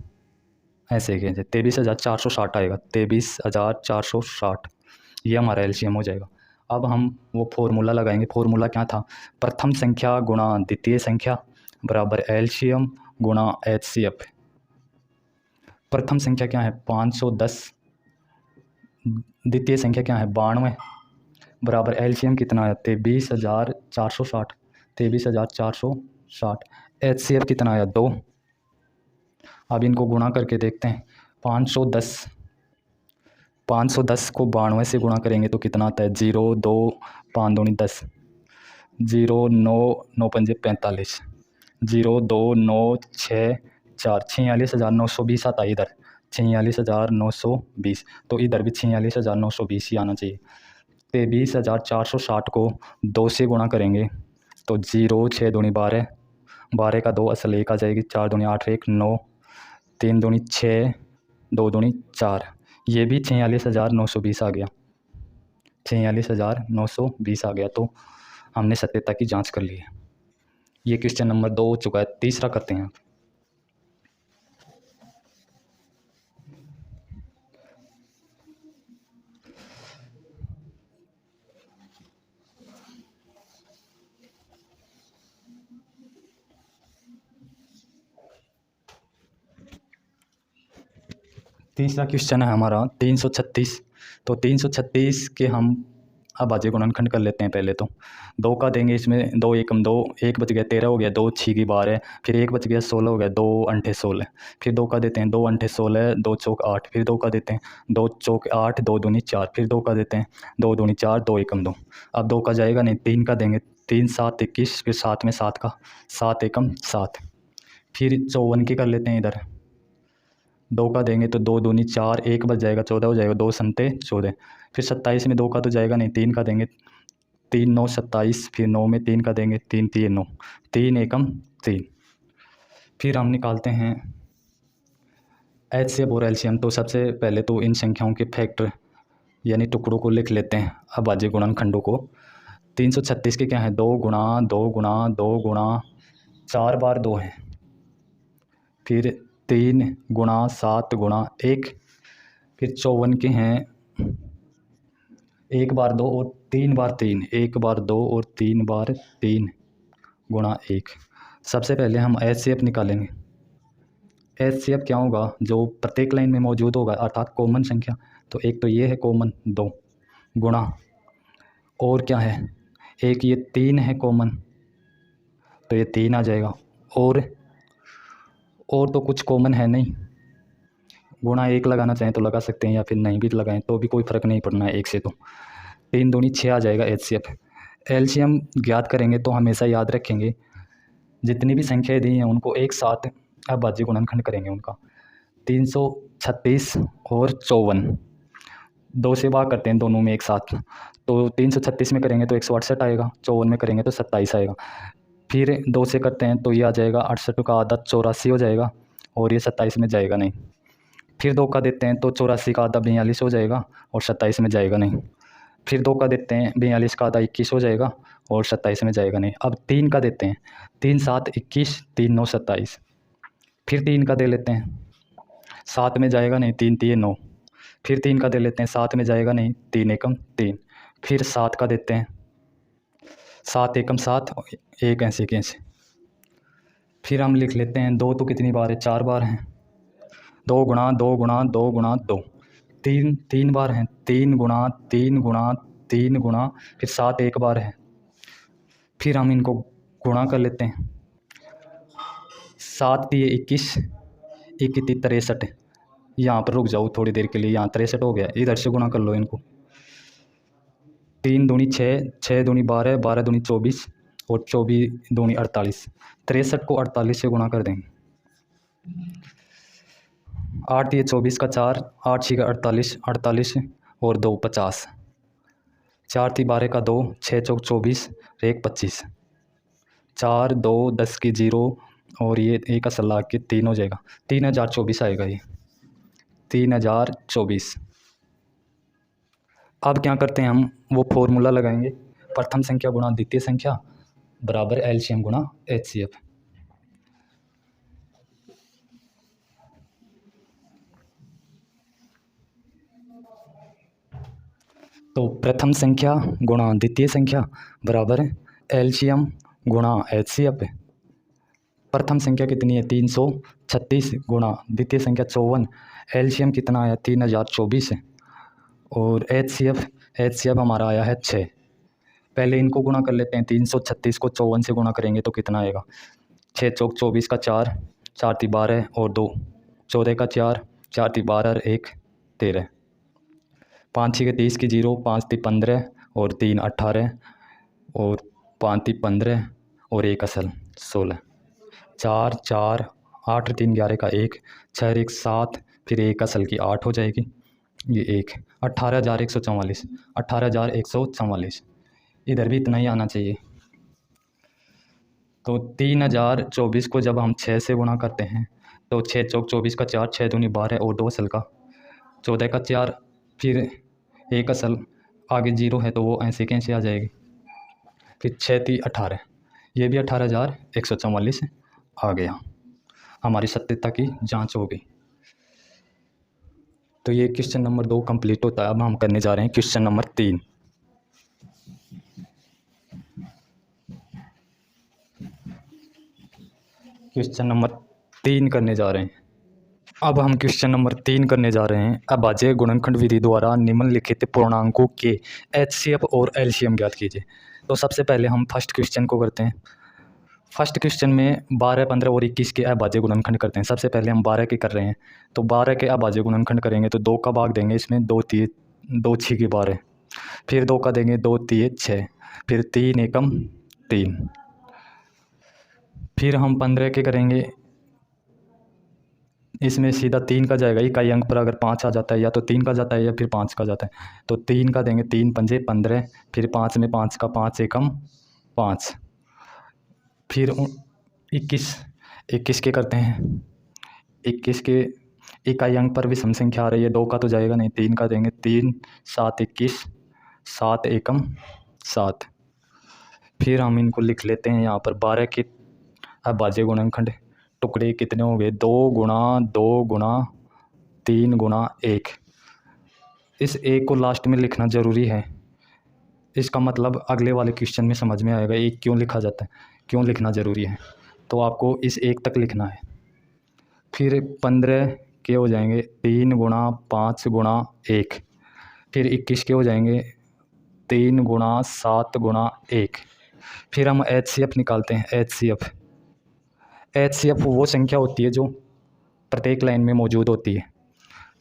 ऐसे कैसे, 23,460 आएगा, 23,460, ये हमारा LCM हो जाएगा। अब हम वो फॉर्मूला लगाएंगे। फॉर्मूला क्या था, प्रथम संख्या गुणा द्वितीय संख्या बराबर LCM गुणा HCF। प्रथम संख्या क्या है 510, द्वितीय संख्या क्या है 92, बराबर LCM कितना है 23,460, 23,460। HCF कितना आया 2। अब इनको गुणा करके देखते हैं। 510 को 92 से गुणा करेंगे तो कितना आता है, 0 2 5 दूनी 10, 0 9 9 पंजे 45, 0 2 9 6 4, 46,920 आता है इधर, 46,920, तो इधर भी 46,920 ही आना चाहिए। 23,460 को 2 से गुणा करेंगे तो 0 6 दूनी 12, 12 का 2 असल 1 आ जाएगी, 4 दूनी 8 1 9, 3 दूनी 6, 2 दूनी 4, ये भी 46,920 आ गया। 46,920 आ गया। तो हमने सत्यता की जांच कर ली है। ये क्वेश्चन नंबर 2 हो चुका है। तीसरा करते हैं। तीसरा क्वेश्चन है हमारा 336। तो 336 के हम अभाज्य गुणनखंड कर लेते हैं। पहले तो 2 का देंगे, इसमें 2 एकम 2, 1 बच गया 13 हो गया, 2 6 की 12 है, फिर 1 बच गया 16 हो गया, 2 अंठे 16, फिर 2 का देते हैं 2 अंठे 16, 2 चौक 8, फिर 2 का देते हैं 2 चौक 8, 2 दूनी 4, फिर 2 का देते हैं 2 दूनी 4, 2 एकम 2। अब 2 का जाएगा नहीं, 3 का देंगे 3 7 21, फिर 7 में 7 का 7 एकम 7, फिर 54 की कर लेते हैं। इधर 2 का देंगे तो 2 दूनी 4, 1 बच जाएगा 14 हो जाएगा, 2 संते 14, फिर 27 में 2 का तो जाएगा नहीं, 3 का देंगे 3 9 27, फिर 9 में 3 का देंगे 3 3 9, 3 एकम 3। फिर हम निकालते हैं एचसीएफ और एलसीएम। तो सबसे पहले तो इन संख्याओं के फैक्टर यानी टुकड़ों को लिख लेते हैं, अभाज्य गुणनखंडों को। 336 के क्या है, 2 गुणा 2 गुणा 2 गुणा 4 बार 2 है, फिर 3 गुणा 7 गुणा 1, फिर 54 के हैं 1 बार 2 और 3 बार 3, 1 बार 2 और 3 बार 3 गुणा 1। सबसे पहले हम एचसीएफ निकालेंगे। एचसीएफ क्या होगा, जो प्रत्येक लाइन में मौजूद होगा अर्थात कॉमन संख्या। तो एक तो ये है कॉमन 2 गुणा, और क्या है, एक ये 3 है कॉमन, तो ये 3 आ जाएगा, और तो कुछ कॉमन है नहीं, गुणा 1 लगाना चाहें तो लगा सकते हैं या फिर नहीं भी लगाएं तो भी कोई फ़र्क नहीं पड़ना है 1 से। तो 3 दूनी 6 आ जाएगा एचसीएफ। एलसीएम ज्ञात करेंगे तो हमेशा याद रखेंगे जितनी भी संख्याएं दी हैं उनको एक साथ अभाज्य गुणनखंड करेंगे उनका। 336 और 54 2 से भाग करते हैं दोनों में एक साथ, तो 336 में करेंगे तो 168 आएगा, 54 में करेंगे तो 27 आएगा। फिर 2 से करते हैं तो ये आ जाएगा 68 का आधा 84 हो जाएगा, और ये 27 में जाएगा नहीं। फिर 2 का देते हैं तो 84 का आधा 42 हो जाएगा और 27 में जाएगा नहीं। फिर 2 का देते हैं 42 का आधा 21 हो जाएगा और 27 में जाएगा नहीं। अब 3 का देते हैं, 3 7 21, 3 9 27, फिर 3 का दे लेते हैं, 7 में जाएगा नहीं, 3 3 9, फिर 3 का दे लेते हैं, 7 में जाएगा नहीं, 3 एकम 3, फिर 7 का देते हैं, 7 एकम 7, 1 ऐसे के ऐसे। फिर हम लिख लेते हैं 2 तो कितनी बार है, 4 बार हैं, 2 गुणा 2 गुणा 2 गुणा 2, 3 3 बार हैं, 3 गुणा 3 गुणा 3 गुणा, फिर 7 एक बार है। फिर हम इनको गुणा कर लेते हैं, 7 3 21, 1 3 63, यहाँ पर रुक जाओ थोड़ी देर के लिए, यहाँ 63 हो गया, इधर से गुणा कर लो इनको। 3 दूनी 6, 6 दूनी 12, 12 दूनी 24 और 24 दूनी 48, 63 को 48 से गुणा कर देंगे। 8 ये 24 का 4, 8 6 का 48, 48 और 2 50, 4 3 12 का 2, 6 चौक 24, 1 25, 4 2 10 की 0 और ये 1 असल ला के 3 हो जाएगा, 3024 आएगा ये 3024। अब क्या करते हैं, हम वो फॉर्मूला लगाएंगे, प्रथम संख्या गुणा द्वितीय संख्या बराबर एलसीएम गुणा एचसीएफ। तो प्रथम संख्या गुणा द्वितीय संख्या बराबर एलसीएम गुणा एचसीएफ। प्रथम संख्या कितनी है 336 गुणा द्वितीय संख्या 54, एलसीएम कितना आया 3024 है, और एचसीएफ हमारा आया है 6। पहले इनको गुणा कर लेते हैं, 336 को 54 से गुणा करेंगे तो कितना आएगा, 6 चौक 24 का 4, 4 3 12 और 2 14 का 4, 4 3 12 और 1 13, 5 6 के 30 की 0, 5 3 15 और 3 18 और 5 3 15 और 1 असल 16, 4 4 8 3 11 का 1, 6 1 7, फिर 1 असल की 8 हो जाएगी, ये 1 18,144, 18,144, इधर भी इतना ही आना चाहिए। तो 3024 को जब हम 6 से गुणा करते हैं तो 6 चौक 24 का 4, 6 दूनी 12 और 2 असल का 14 का 4, फिर 1 असल आगे 0 है तो वो ऐसे कैसे आ जाएगी। फिर 6 3 18, ये भी 18,144 आ गया। हमारी सत्यता की जांच हो गई। तो ये क्वेश्चन नंबर 2 कंप्लीट होता है। अब हम करने जा रहे हैं क्वेश्चन नंबर 3। क्वेश्चन नंबर 3 करने जा रहे हैं। अब हम क्वेश्चन नंबर 3 करने जा रहे हैं। अभाज्य गुणनखंड विधि द्वारा निम्नलिखित पूर्णांकों के एचसीएफ और एलसीएम ज्ञात कीजिए। तो सबसे पहले हम फर्स्ट क्वेश्चन को करते हैं। फर्स्ट क्वेश्चन में 12, 15 और 21 के अभाज्य गुणनखंड करते हैं। सबसे पहले हम 12 के कर रहे हैं। तो 12 के अभाज्य गुणनखंड करेंगे तो 2 का भाग देंगे इसमें, 2 6 की 12, फिर 2 का देंगे 2 3 6, फिर 3 एकम 3। फिर हम 15 के करेंगे, इसमें सीधा 3 का जाएगा। इकाई अंक पर अगर 5 आ जाता है या तो 3 का जाता है या फिर 5 का जाता है। तो 3 का देंगे, 3 पंजे 15, फिर 5 में 5 का 5 एकम 5। फिर 21 के करते हैं। 21 के इकाई अंक पर विषम संख्या आ रही है, 2 का तो जाएगा नहीं, 3 का देंगे, 3 7 21, 7 एकम 7। फिर हम इनको लिख लेते हैं यहाँ पर। 12 के अभाज्य गुणनखंड टुकड़े कितने हो गए, 2 गुणा 2 गुणा 3 गुणा 1। इस 1 को लास्ट में लिखना ज़रूरी है। इसका मतलब अगले वाले क्वेश्चन में समझ में आएगा 1 क्यों लिखा जाता है, क्यों लिखना ज़रूरी है। तो आपको इस 1 तक लिखना है। फिर 15 के हो जाएंगे 3 गुणा 5 गुणा 1। फिर 21 के हो जाएंगे 3 गुणा 7 गुणा 1। फिर हम एचसीएफ निकालते हैं। एचसीएफ वो संख्या होती है जो प्रत्येक लाइन में मौजूद होती है।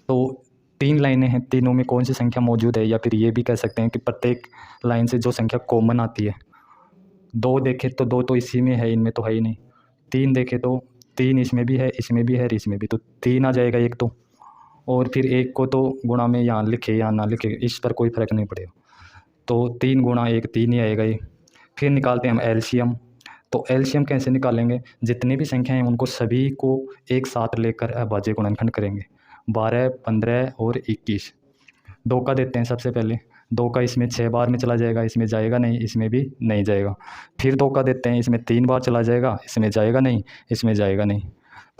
तो 3 लाइनें हैं, तीनों में कौन सी संख्या मौजूद है, या फिर ये भी कह सकते हैं कि प्रत्येक लाइन से जो संख्या कॉमन आती है। 2 देखें तो 2 तो इसी में है, इनमें तो है ही नहीं। 3 देखें तो 3 इसमें भी है, इसमें भी है, इसमें भी, तो 3 आ जाएगा एक तो। और फिर 1 को तो गुणा में यहाँ लिखे या ना लिखे, इस पर कोई फ़र्क नहीं पड़ेगा। तो 3 गुणा 1 3 ही आएगा ये। फिर निकालते हैं हम एलसीएम। तो एलसीएम कैसे निकालेंगे, जितनी भी संख्याएं हैं उनको सभी को एक साथ लेकर अभाज्य गुणनखंड करेंगे। 12, 15 और 21। 2 का देते हैं सबसे पहले। 2 का इसमें 6 बार में चला जाएगा, इसमें जाएगा नहीं, इसमें भी नहीं जाएगा। फिर 2 का देते हैं, इसमें 3 बार चला जाएगा, इसमें जाएगा नहीं, इसमें जाएगा नहीं।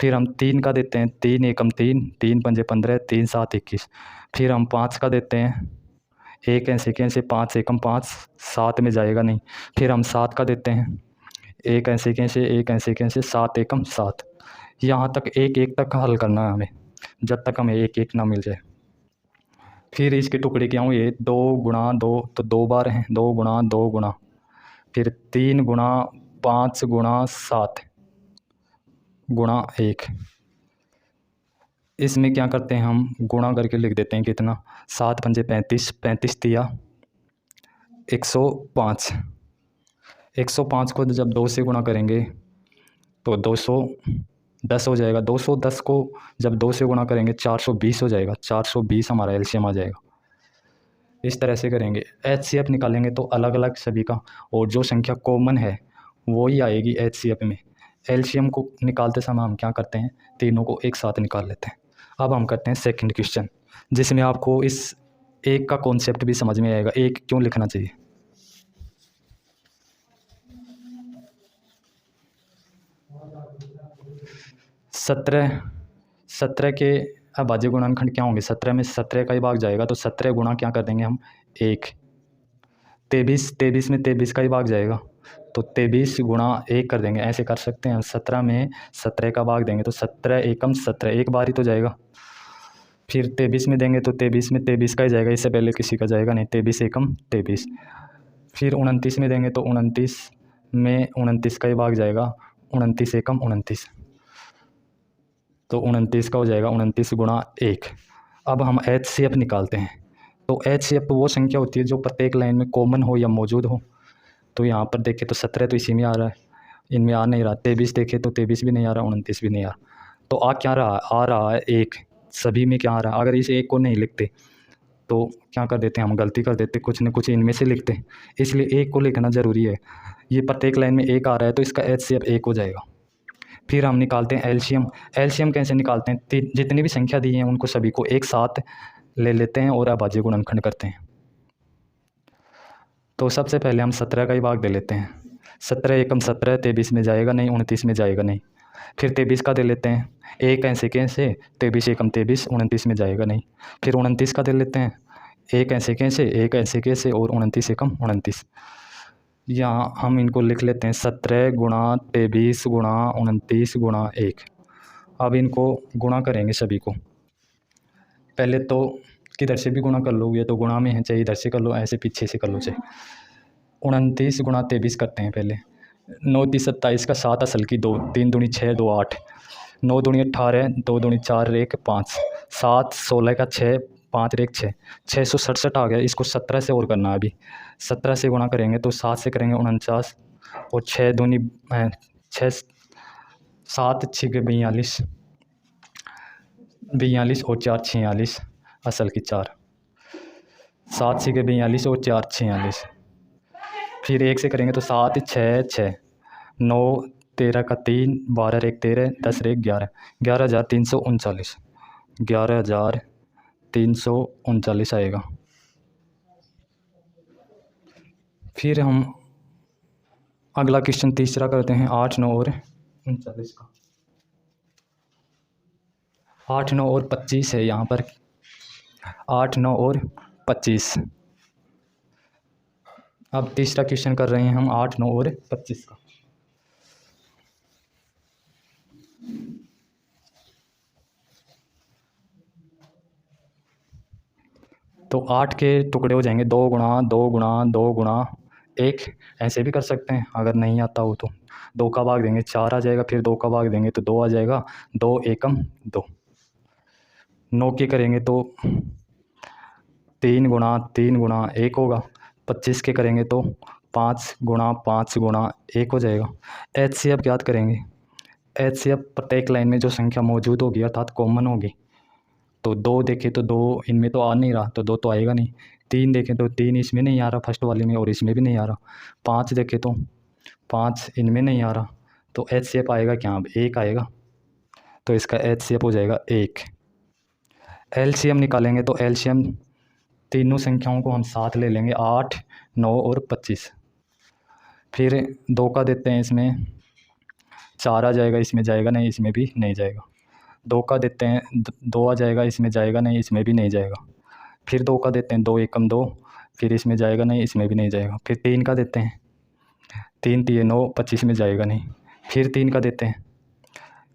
फिर हम 3 का देते हैं, 3 एकम 3, 3 पंजे 15, 3 7 21। फिर हम 5 का देते हैं, 1 ऐसे कैसे 5 एकम 5, 7 में जाएगा नहीं। फिर हम 7 का देते हैं, 1 ऐसे कैसे 1 ऐसे कैसे 7 एकम 7। यहाँ तक 1 1 तक हल करना है हमें, जब तक हमें 1 1 ना मिल जाए। फिर इसके टुकड़े क्या होंगे, 2 गुणा 2, तो 2 बार हैं, 2 गुणा 2 गुणा, फिर 3 गुणा 5 गुणा 7 गुणा 1। इसमें क्या करते हैं हम, गुणा करके लिख देते हैं कितना, 7 पंजे 35, 35 तिया 105। 105 को जब 2 से गुणा करेंगे तो 210 हो जाएगा। 210 को जब 2 से गुणा करेंगे 420 हो जाएगा। 420 हमारा एलसीएम आ जाएगा। इस तरह से करेंगे। एचसीएफ निकालेंगे तो अलग अलग सभी का, और जो संख्या कॉमन है वो ही आएगी एचसीएफ में। एलसीएम को निकालते समय हम क्या करते हैं, तीनों को एक साथ निकाल लेते हैं। अब हम करते हैं सेकंड क्वेश्चन, जिसमें आपको इस 1 का कॉन्सेप्ट भी समझ में आएगा, 1 क्यों लिखना चाहिए। सत्रह के अभाज्य गुणनखंड क्या होंगे, 17 में 17 का ही भाग जाएगा, तो 17 गुणा क्या कर देंगे हम 1। 23 में 23 का ही भाग जाएगा, तो 23 गुणा 1 कर देंगे। ऐसे कर सकते हैं, 17 में 17 का भाग देंगे तो 17 एकम 17, एक बार ही तो जाएगा। फिर 23 में देंगे तो 23 में 23 का ही जाएगा, इससे पहले किसी का जाएगा नहीं, 23 एकम 23। फिर 29 में देंगे तो 29 में 29 का ही भाग जाएगा, 29 एकम 29, तो 29 का हो जाएगा 29 गुणा 1। अब हम एचसीएफ निकालते हैं। तो एचसीएफ वो संख्या होती है जो प्रत्येक लाइन में कॉमन हो या मौजूद हो। तो यहाँ पर देखें तो 17 तो इसी में आ रहा है, इनमें आ नहीं रहा। 23 देखें तो 23 भी नहीं आ रहा, 29 भी नहीं आ रहा। तो आ क्या रहा, आ रहा है 1, सभी में क्या आ रहा है। अगर इस 1 को नहीं लिखते तो क्या कर देते हैं, हम गलती कर देते, कुछ न कुछ इनमें से लिखते, इसलिए 1 को लिखना ज़रूरी है। ये प्रत्येक लाइन में 1 आ रहा है तो इसका एचसीएफ 1 हो जाएगा। फिर हम निकालते हैं एलसीएम। एलसीएम कैसे निकालते हैं, जितनी भी संख्या दी है उनको सभी को एक साथ ले लेते हैं और अभाज्य गुणनखंड करते हैं। तो सबसे पहले हम 17 का ही भाग दे लेते हैं। 17 एकम 17 23 में जाएगा नहीं, 29 में जाएगा नहीं। फिर 23 का दे लेते हैं, एक ऐसे कैसे 23 एकम 23 29 में जाएगा नहीं। फिर 29 का दे लेते हैं, एक ऐसे कैसे एक ऐसे कैसे और 29 एकम 29। यहाँ हम इनको लिख लेते हैं 17 गुणा 23 गुणा 29 गुणा 1। अब इनको गुणा करेंगे सभी को। पहले तो किधर से भी गुणा कर लो, ये तो गुणा में है, चाहे इधर से कर लो, ऐसे पीछे से कर लो चाहे। 29 गुणा 23 करते हैं पहले। 9 3 27 का 7 असल की 2, 3 दूनी 6 2 8, 9 दूनी 18, 2 दूनी 4 1 5, 7 16 का 6 5 1 6, 667 आ गया। इसको 17 से और करना है अभी। 17 से गुणा करेंगे तो 7 से करेंगे 49, और 6 दूनी 6 7 6 42, 42 और 4 46 असल की 4, 7 6 42 और 4 46। फिर 1 से करेंगे तो 7 6 6, 9 13 का 3, 12 1 13, 10 1 11, 11,339, 11,339 आएगा। फिर हम अगला क्वेश्चन तीसरा करते हैं 8 9 और 39 का। 8 9 और 25 है यहाँ पर, 8 9 और 25। अब तीसरा क्वेश्चन कर रहे हैं हम 8 9 और 25 का। तो 8 के टुकड़े हो जाएंगे 2 गुणा 2 गुणा 2 गुणा 1, ऐसे भी कर सकते हैं अगर नहीं आता हो तो। 2 का भाग देंगे 4 आ जाएगा, फिर 2 का भाग देंगे तो 2 आ जाएगा, 2 एकम 2। 9 के करेंगे तो 3 गुणा 3 गुणा 1 होगा। 25 के करेंगे तो 5 गुणा 5 गुणा 1 हो जाएगा। HCF ज्ञात करेंगे। HCF प्रत्येक लाइन में जो संख्या मौजूद होगी अर्थात कॉमन होगी। तो 2 देखें तो 2 इनमें तो आ नहीं रहा, तो 2 तो आएगा नहीं। 3 देखें तो 3 इसमें नहीं आ रहा फर्स्ट वाले में, और इसमें भी नहीं आ रहा। 5 देखें तो 5 इनमें नहीं आ रहा, तो HCF आएगा क्या, अब 1 आएगा। तो इसका HCF हो जाएगा 1। LCM निकालेंगे तो LCM तीनों संख्याओं को हम साथ ले लेंगे, 8 9 और 25। फिर 2 का देते हैं, इसमें 4 आ जाएगा, इसमें जाएगा नहीं, इसमें भी नहीं जाएगा। 2 का देते हैं 2 आ जाएगा, इसमें जाएगा नहीं, इसमें भी नहीं जाएगा। फिर 2 का देते हैं 2 एकम 2, फिर इसमें जाएगा नहीं, इसमें भी नहीं जाएगा। फिर 3 का देते हैं 3 3 9 25 में जाएगा नहीं। फिर 3 का देते हैं,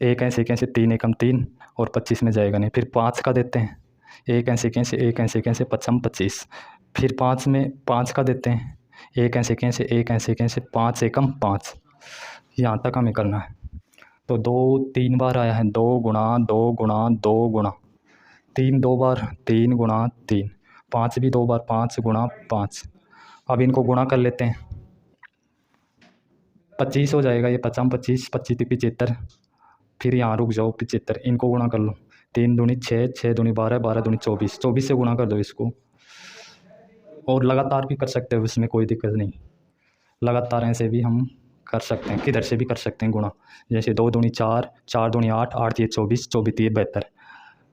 एक ऐसे कैसे 3 एकम 3 और 25 में जाएगा नहीं। फिर 5 का देते हैं, एक ऐसे कैसे 5 25। फिर 5 में 5 का देते हैं, एक ऐसे कैसे 5 एकम 5। यहाँ तक हमें करना है। तो 2 3 बार आया है, 2 गुणा 2 गुणा 2 गुणा 3 2 बार, 3 गुणा 3, 5 भी 2 बार, 5 गुणा 5। अब इनको गुणा कर लेते हैं, 25 हो जाएगा ये, 5 25 25 75। फिर यहाँ रुक जाओ 75, इनको गुणा कर लो, 3 दूनी 6 6 दूनी 12 12 दूनी 24, 24 से गुणा कर दो इसको। और लगातार भी कर सकते हो, इसमें कोई दिक्कत नहीं, लगातार ऐसे भी हम कर सकते हैं, किधर से भी कर सकते हैं गुणा। जैसे 2 दूनी 4, 4 दूनी 8, 8 ये 24, 24 ये 72,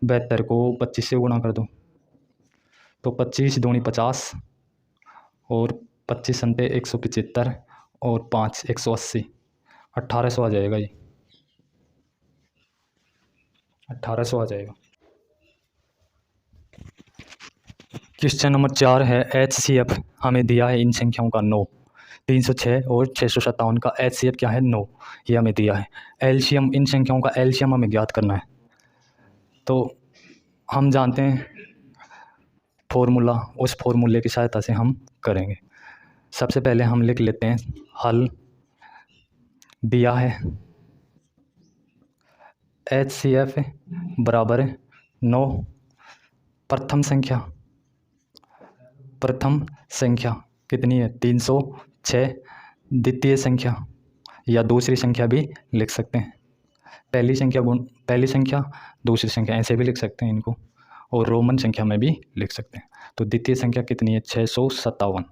72 को 25 से गुणा कर दो, तो 25 दूनी 50, और 25 संते 175, और 5 180, 1800 आ जाएगा ये, 1800 आ जाएगा। क्वेश्चन नंबर 4 है HCF हमें दिया है इन संख्याओं का 9, 306 और 657 का HCF क्या है 9, ये हमें दिया है। LCM इन संख्याओं का LCM हमें ज्ञात करना है। तो हम जानते हैं फॉर्मूला, उस फॉर्मूले की सहायता से हम करेंगे। सबसे पहले हम लिख लेते हैं हल। दिया है HCF बराबर 9, प्रथम संख्या कितनी है 306, द्वितीय संख्या या दूसरी संख्या भी लिख सकते हैं, पहली संख्या दूसरी संख्या, ऐसे भी लिख सकते हैं इनको, और रोमन संख्या में भी लिख सकते हैं। तो द्वितीय संख्या कितनी है 657।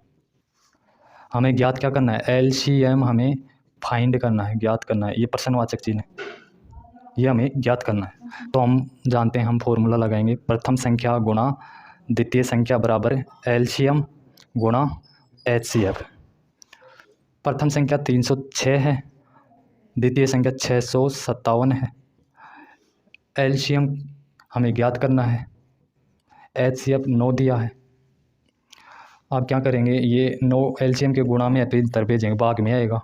हमें ज्ञात क्या करना है, LCM हमें फाइंड करना है, ज्ञात करना है। ये प्रश्नवाचक चिन्ह है, ये हमें ज्ञात करना है। तो हम जानते हैं, हम फॉर्मूला लगाएंगे, प्रथम संख्या गुणा द्वितीय संख्या बराबर LCM गुणा HCF। प्रथम संख्या 306 है, द्वितीय संख्या 657 है। एलसीएम हमें ज्ञात करना है। HCF 9 दिया है। आप क्या करेंगे, ये 9 एलसीएम के गुणा में इधर भेजेंगे, भाग में आएगा।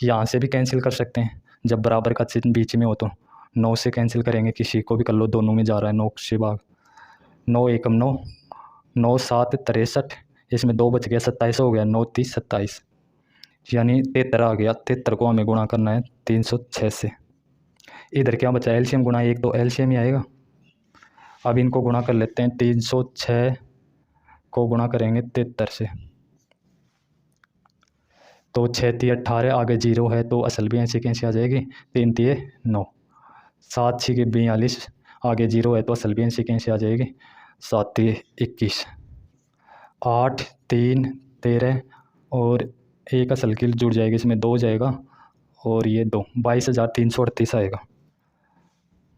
यहाँ से भी कैंसिल कर सकते हैं, जब बराबर का चिन्ह बीच में हो तो 9 से कैंसिल करेंगे, किसी को भी कर लो, दोनों में जा रहा है 9 से भाग। 9 एकम 9, 9 7 63, इसमें 2 बच गया, 27 हो गया, 9 30 27, यानी 73 आ गया। 73 को हमें गुणा करना है 306 से। इधर क्या बचा, एलसीएम गुणा 1, तो एलसीएम ही आएगा। अब इनको गुणा कर लेते हैं, 306 को गुणा करेंगे 73 से, तो 6 3 18, आगे 0 है तो असल भी ऐसे कैसे आ जाएगी, 3 3 9, 7 6 42, आगे 0 है तो असल भी ऐसे कैसे आ जाएगी, 7 3 21, 8 3 13, और एक असल की जुड़ जाएगी, इसमें 2 जाएगा और ये 2, 22,338 आएगा,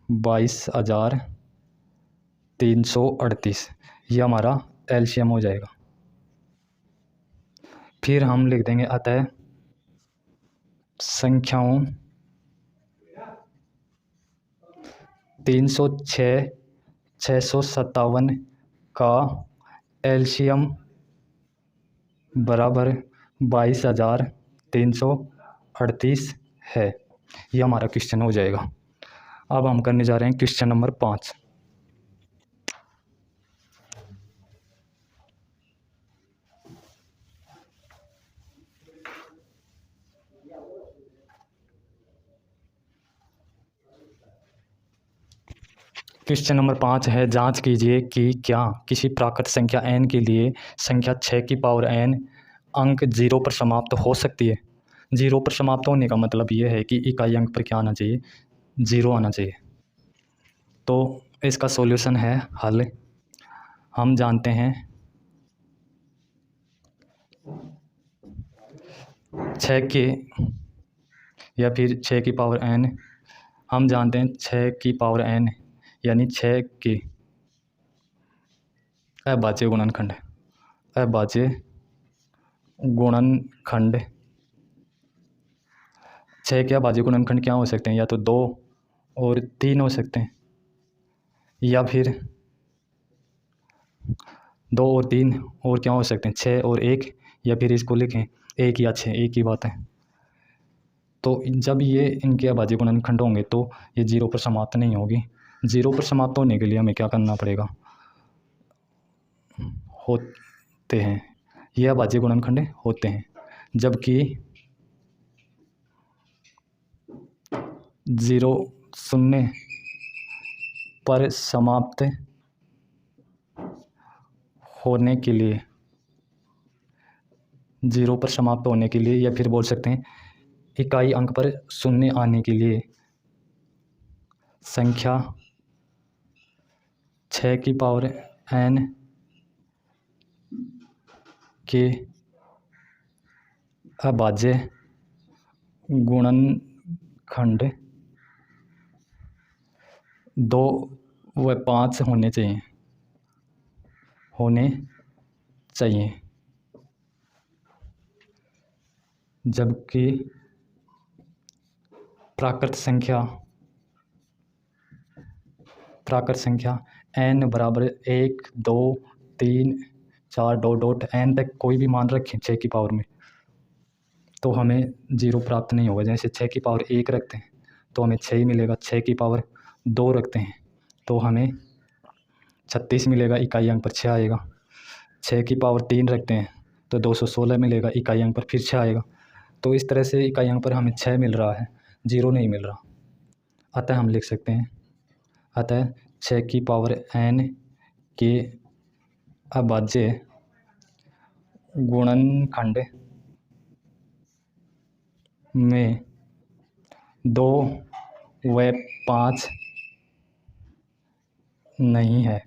22,338, ये हमारा एलसीएम हो जाएगा। फिर हम लिख देंगे अतः संख्याओं 306 657 का एलसीएम बराबर 22,338 है। ये हमारा क्वेश्चन हो जाएगा। अब हम करने जा रहे हैं क्वेश्चन नंबर 5। क्वेश्चन नंबर 5 है, जांच कीजिए कि क्या किसी प्राकृत संख्या n के लिए संख्या 6 की पावर n अंक 0 पर समाप्त हो सकती है। 0 पर समाप्त होने का मतलब ये है कि इकाई अंक पर क्या आना चाहिए, 0 आना चाहिए। तो इसका सॉल्यूशन है हल। हम जानते हैं 6 के या फिर 6 की पावर n, हम जानते हैं 6 की पावर n यानी 6 के अभाज्य गुणनखंड। अभाज्य गुणनखंड 6 के अभाज्य गुणनखंड क्या हो सकते हैं, या तो 2 और 3 हो सकते हैं, या फिर 2 और 3 और क्या हो सकते हैं, 6 और 1, या फिर इसको लिखें 1 या 6, एक ही बात है। तो जब ये इनके अभाज्य गुणनखंड होंगे तो ये 0 पर समाप्त नहीं होगी। 0 पर समाप्त होने के लिए हमें क्या करना पड़ेगा, होते हैं ये अभाज्य गुणनखंड होते हैं, जबकि 0 0 पर समाप्त होने के लिए, 0 पर समाप्त होने के लिए, या फिर बोल सकते हैं इकाई अंक पर शून्य आने के लिए, संख्या 6 की पावर n के अभाज्य गुणनखंड 2 व 5 होने चाहिए, जबकि प्राकृत संख्या n बराबर 1 2 3 4 डॉट डॉट n तक कोई भी मान रखें 6 की पावर में, तो हमें 0 प्राप्त नहीं होगा। जैसे 6 की पावर 1 रखते हैं तो हमें 6 ही मिलेगा, 6 की पावर 2 रखते हैं तो हमें 36 मिलेगा, इकाई अंक पर 6 आएगा। 6 की पावर 3 रखते हैं तो 216 मिलेगा, इकाई अंक पर फिर 6 आएगा। तो इस तरह से इकाई अंक पर हमें 6 मिल रहा है, 0 नहीं मिल रहा। अतः हम लिख सकते हैं, अतः 6 की पावर n के अभाज्य गुणनखंड में 2 व 5 नहीं है,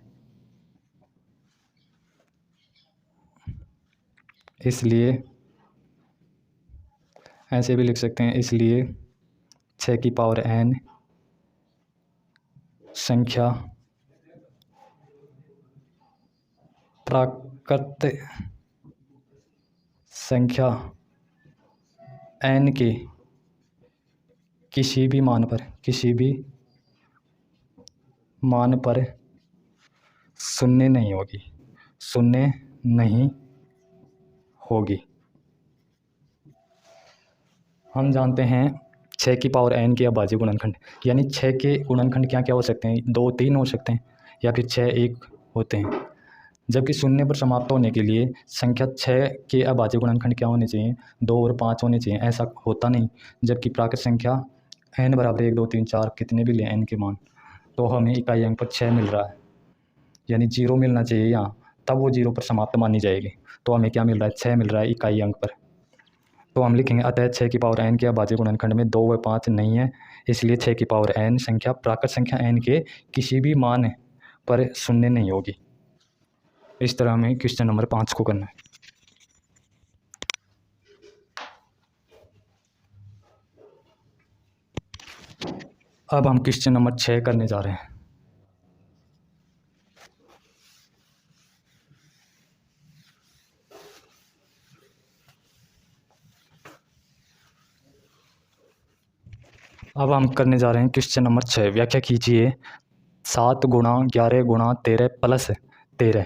इसलिए ऐसे भी लिख सकते हैं, इसलिए 6 की पावर n संख्या प्राकृत संख्या n के किसी भी मान पर शून्य नहीं होगी। हम जानते हैं 6 की पावर n के अभाज्य गुणनखंड, यानी 6 के गुणनखंड क्या क्या हो सकते हैं, 2 3 हो सकते हैं या फिर 6 1 होते हैं। जबकि शून्य पर समाप्त होने के लिए संख्या 6 के अभाज्य गुणनखंड क्या होने चाहिए, 2 और 5 होने चाहिए। ऐसा होता नहीं। जबकि प्राकृत संख्या n बराबर 1 2 3 4 कितने भी लें n के मान, तो हमें इकाई अंक पर 6 मिल रहा है, यानी 0 मिलना चाहिए यहाँ, तब वो 0 पर समाप्त मानी जाएगी। तो हमें क्या मिल रहा है, 6 मिल रहा है इकाई अंक पर। तो हम लिखेंगे अतः 6 की पावर n के अभाज्य गुणनखंड में 2 व 5 नहीं है, इसलिए 6 की पावर n संख्या प्राकृत संख्या n के किसी भी मान पर शून्य नहीं होगी। इस तरह हमें क्वेश्चन नंबर 5 को करना है। अब हम क्वेश्चन नंबर 6 करने जा रहे हैं। अब हम करने जा रहे हैं क्वेश्चन नंबर 6। व्याख्या कीजिए 7 गुणा 11 गुणा 13 प्लस 13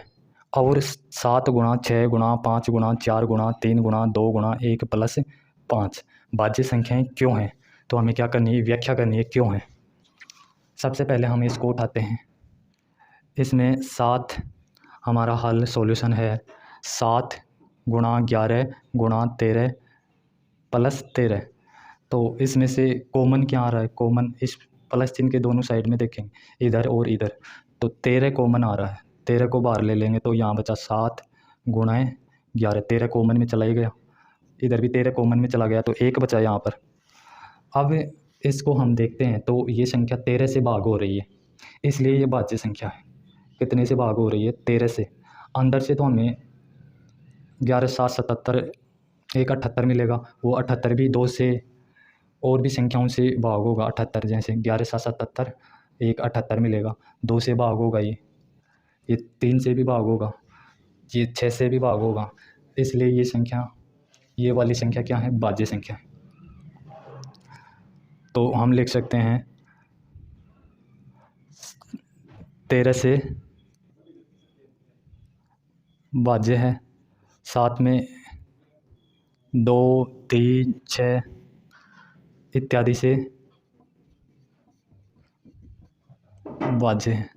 और 7 गुणा 6 गुणा 5 गुणा 4 गुणा 3 गुणा 2 गुणा 1 प्लस 5 भाज्य संख्याएं क्यों हैं। तो हमें क्या करनी है, व्याख्या करनी है क्यों है। सबसे पहले हम इसको उठाते हैं। इसमें 7 हमारा हल सॉल्यूशन है, 7 गुणा 11 गुणा 13 प्लस 13। तो इसमें से कॉमन क्या आ रहा है, कॉमन इस प्लस चिन्ह के दोनों साइड में देखेंगे, इधर और इधर, तो 13 कॉमन आ रहा है। 13 को बाहर ले लेंगे तो यहाँ बचा 7 गुणा 11, 13 कॉमन में चला ही गया, इधर भी 13 कॉमन में चला गया, तो 1 बचा यहाँ पर। अब इसको हम देखते हैं तो ये संख्या 13 से भाग हो रही है, इसलिए ये भाज्य संख्या है। कितने से भाग हो रही है, 13 से। अंदर से तो हमें 11 7 77 1 78 मिलेगा, वो 78 भी 2 से और भी संख्याओं से भाग होगा। 78 जैसे 11 7 77 1 78 मिलेगा, 2 से भाग होगा, ये 3 से भी भाग होगा, ये 6 से भी भाग होगा। इसलिए ये संख्या, ये वाली संख्या क्या है, भाज्य संख्या है। तो हम लिख सकते हैं 13 से भाज्य है, साथ में 2 3 6 इत्यादि से भाज्य है।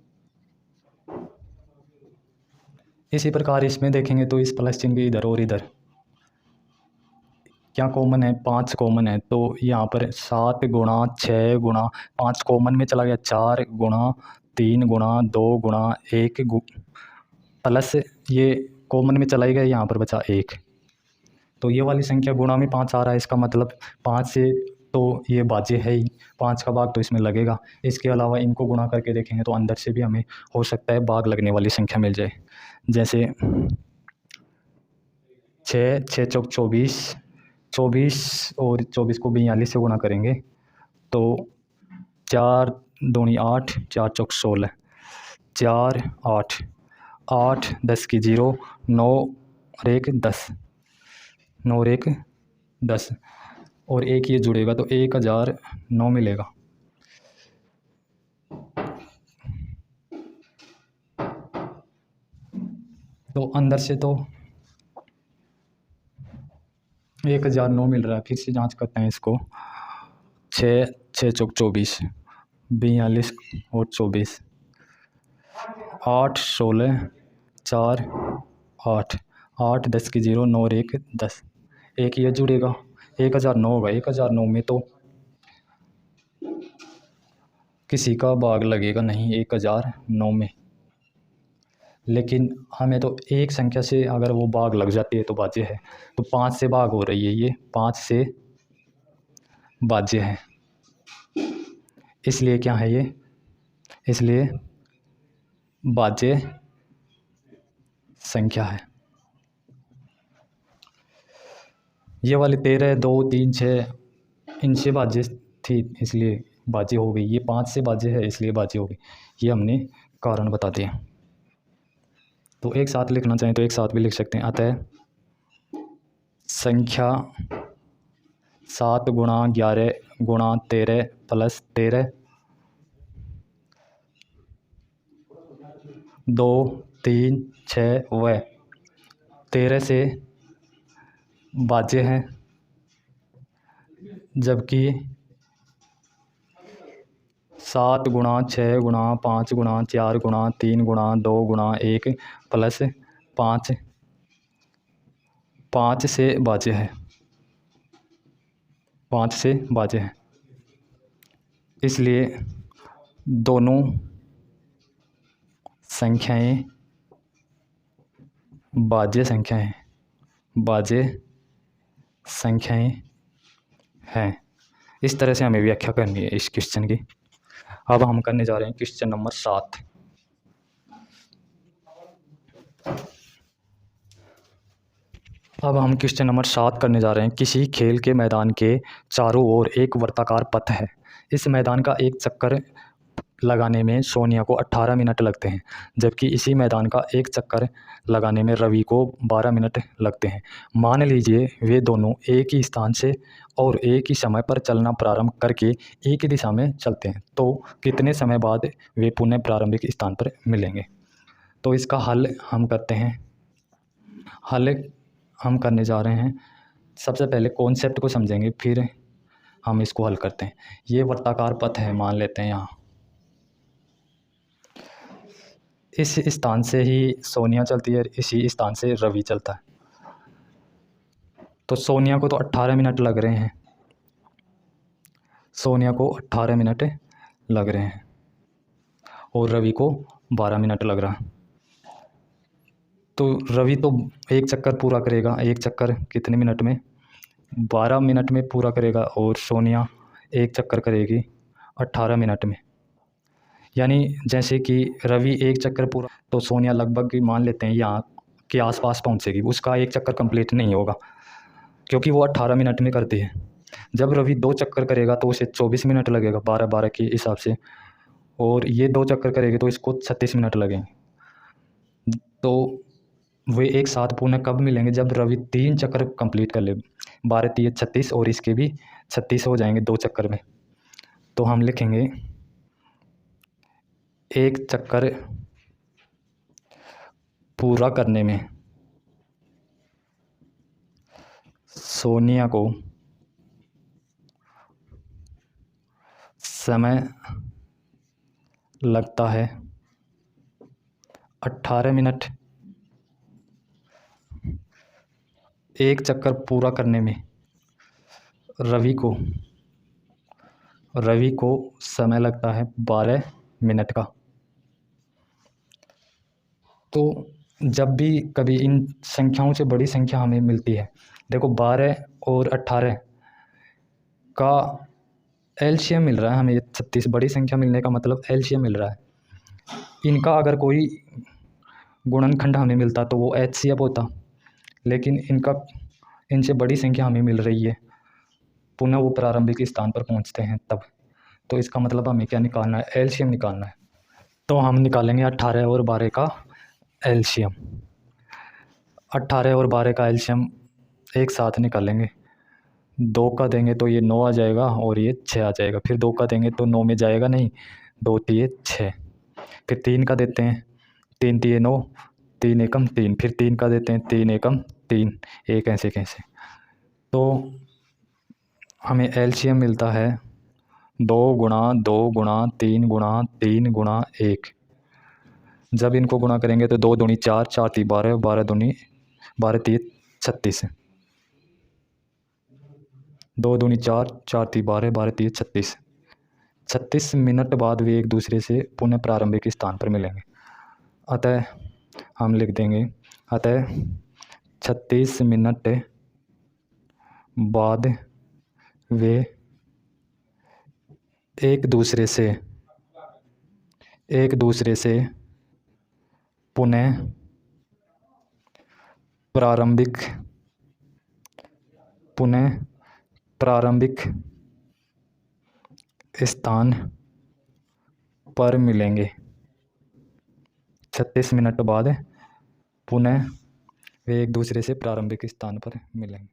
इसी प्रकार इसमें देखेंगे तो इस प्लस चिन्ह के इधर और इधर क्या कॉमन है, 5 कॉमन है। तो यहाँ पर 7 गुणा 6 गुणा 5 कॉमन में चला गया, 4 गुणा 3 गुणा 2 गुणा 1 प्लस ये कॉमन में चला ही गया, यहाँ पर बचा 1। तो ये वाली संख्या गुणा में 5 आ रहा है, इसका मतलब 5 से तो ये भाज्य है ही, 5 का भाग तो इसमें लगेगा। इसके अलावा इनको गुणा करके देखेंगे तो अंदर से भी हमें हो सकता है भाग लगने वाली संख्या मिल जाए। जैसे 6 6 चौक 24, 24 और 24 को 42 से गुणा करेंगे तो 4 दूनी 8, 4 चौक 16, 4 8 8 10 की 0, 9 और 1 10, 9 और 1 10 और 1 ये जुड़ेगा तो 1009 मिलेगा। तो अंदर से तो 1009 मिल रहा है। फिर से जांच करते हैं इसको, 6 6 चौक 24, 42 और 24, 8 16 4 8 8 10 की 0, 9 और 1 10, 1 ये जुड़ेगा, 1009 होगा। 1009 में तो किसी का भाग लगेगा नहीं 1009 में, लेकिन हमें तो एक संख्या से अगर वो भाग लग जाती है तो भाज्य है। तो 5 से भाग हो रही है, ये 5 से भाज्य है, इसलिए क्या है ये, इसलिए भाज्य संख्या है। ये वाली 13 2 3 6 इनसे भाज्य थी इसलिए भाज्य हो गई, ये 5 से भाज्य है इसलिए भाज्य हो गई। ये हमने कारण बता दिया। तो एक साथ लिखना चाहें तो एक साथ भी लिख सकते हैं। अतः संख्या 7 गुणा 11 गुणा 13 प्लस 13 2 3 6 व 13 से भाज्य हैं, जबकि 7 गुणा 6 गुणा 5 गुणा 4 गुणा 3 गुणा 2 गुणा 1 प्लस 5 5 से भाज्य है, 5 से भाज्य है। इसलिए दोनों संख्याएं भाज्य संख्याएं हैं। इस तरह से हमें व्याख्या करनी है इस क्वेश्चन की। अब हम करने जा रहे हैं क्वेश्चन नंबर 7। अब हम क्वेश्चन नंबर 7 करने जा रहे हैं। किसी खेल के मैदान के चारों ओर एक वर्ताकार पथ है। इस मैदान का एक चक्कर लगाने में सोनिया को 18 मिनट लगते हैं, जबकि इसी मैदान का एक चक्कर लगाने में रवि को 12 मिनट लगते हैं। मान लीजिए वे दोनों एक ही स्थान से और एक ही समय पर चलना प्रारंभ करके एक ही दिशा में चलते हैं, तो कितने समय बाद वे पुनः प्रारंभिक स्थान पर मिलेंगे। तो इसका हल हम करते हैं। हल हम करने जा रहे हैं। सबसे पहले कॉन्सेप्ट को समझेंगे, फिर हम इसको हल करते हैं। ये वर्ताकार पथ है, मान लेते हैं यहाँ। इस स्थान से ही सोनिया चलती है, इसी स्थान से रवि चलता है। तो सोनिया को तो 18 मिनट लग रहे हैं, सोनिया को 18 मिनट लग रहे हैं और रवि को 12 मिनट लग रहा है। तो रवि तो एक चक्कर पूरा करेगा, एक चक्कर कितने मिनट में, 12 मिनट में पूरा करेगा, और सोनिया एक चक्कर करेगी 18 मिनट में। यानी जैसे कि रवि एक चक्कर पूरा, तो सोनिया लगभग मान लेते हैं यहाँ के आसपास पहुँचेगी। उसका एक चक्कर कंप्लीट नहीं होगा क्योंकि वो 18 मिनट में करती है। जब रवि 2 चक्कर करेगा तो उसे 24 मिनट लगेगा 12-12 के हिसाब से, और ये 2 चक्कर करेगी तो इसको 36 मिनट लगेंगे। तो वे एक साथ पुनः कब मिलेंगे, जब रवि 3 चक्कर कंप्लीट कर ले। 12 3 36 और इसके भी 36 हो जाएंगे 2 चक्कर में। तो हम लिखेंगे एक चक्कर पूरा करने में सोनिया को समय लगता है 18 मिनट। एक चक्कर पूरा करने में रवि को समय लगता है 12 मिनट का। तो जब भी कभी इन संख्याओं से बड़ी संख्या हमें मिलती है, देखो 12 और 18 का एलसीएम मिल रहा है हमें, 36 बड़ी संख्या मिलने का मतलब एलसीएम मिल रहा है। इनका अगर कोई गुणनखंड हमें मिलता तो वो एचसीएफ होता, लेकिन इनसे बड़ी संख्या हमें मिल रही है, पुनः वो प्रारंभिक स्थान पर पहुंचते हैं तब। तो इसका मतलब हमें क्या निकालना है, एलसीएम निकालना है। तो हम निकालेंगे 18 और 12 का एलसीएम। 18 और 12 का एलसीएम एक साथ निकालेंगे। 2 का देंगे तो ये 9 आ जाएगा और ये 6 आ जाएगा। फिर 2 का देंगे तो 9 में जाएगा नहीं, 2 3 6। फिर 3 का देते हैं, 3 3 9, 3 एकम 3। फिर 3 का देते हैं, 3 एकम 3, एक ऐसे कैसे। तो हमें एलसीएम मिलता है 2 गुणा 2 गुणा 3 गुणा 3 गुणा 1। जब इनको गुणा करेंगे तो 2 दूनी 4, 4 3 12, 12 दूनी 12 3 36, 2 दूनी 4, 4 3 12, 12 3 36। 36 मिनट बाद वे एक दूसरे से पुनः प्रारंभिक स्थान पर मिलेंगे। अतः हम लिख देंगे, अतः 36 मिनट बाद वे एक दूसरे से पुनः प्रारंभिक स्थान पर मिलेंगे। 36 मिनट बाद पुनः वे एक दूसरे से प्रारंभिक स्थान पर मिलेंगे।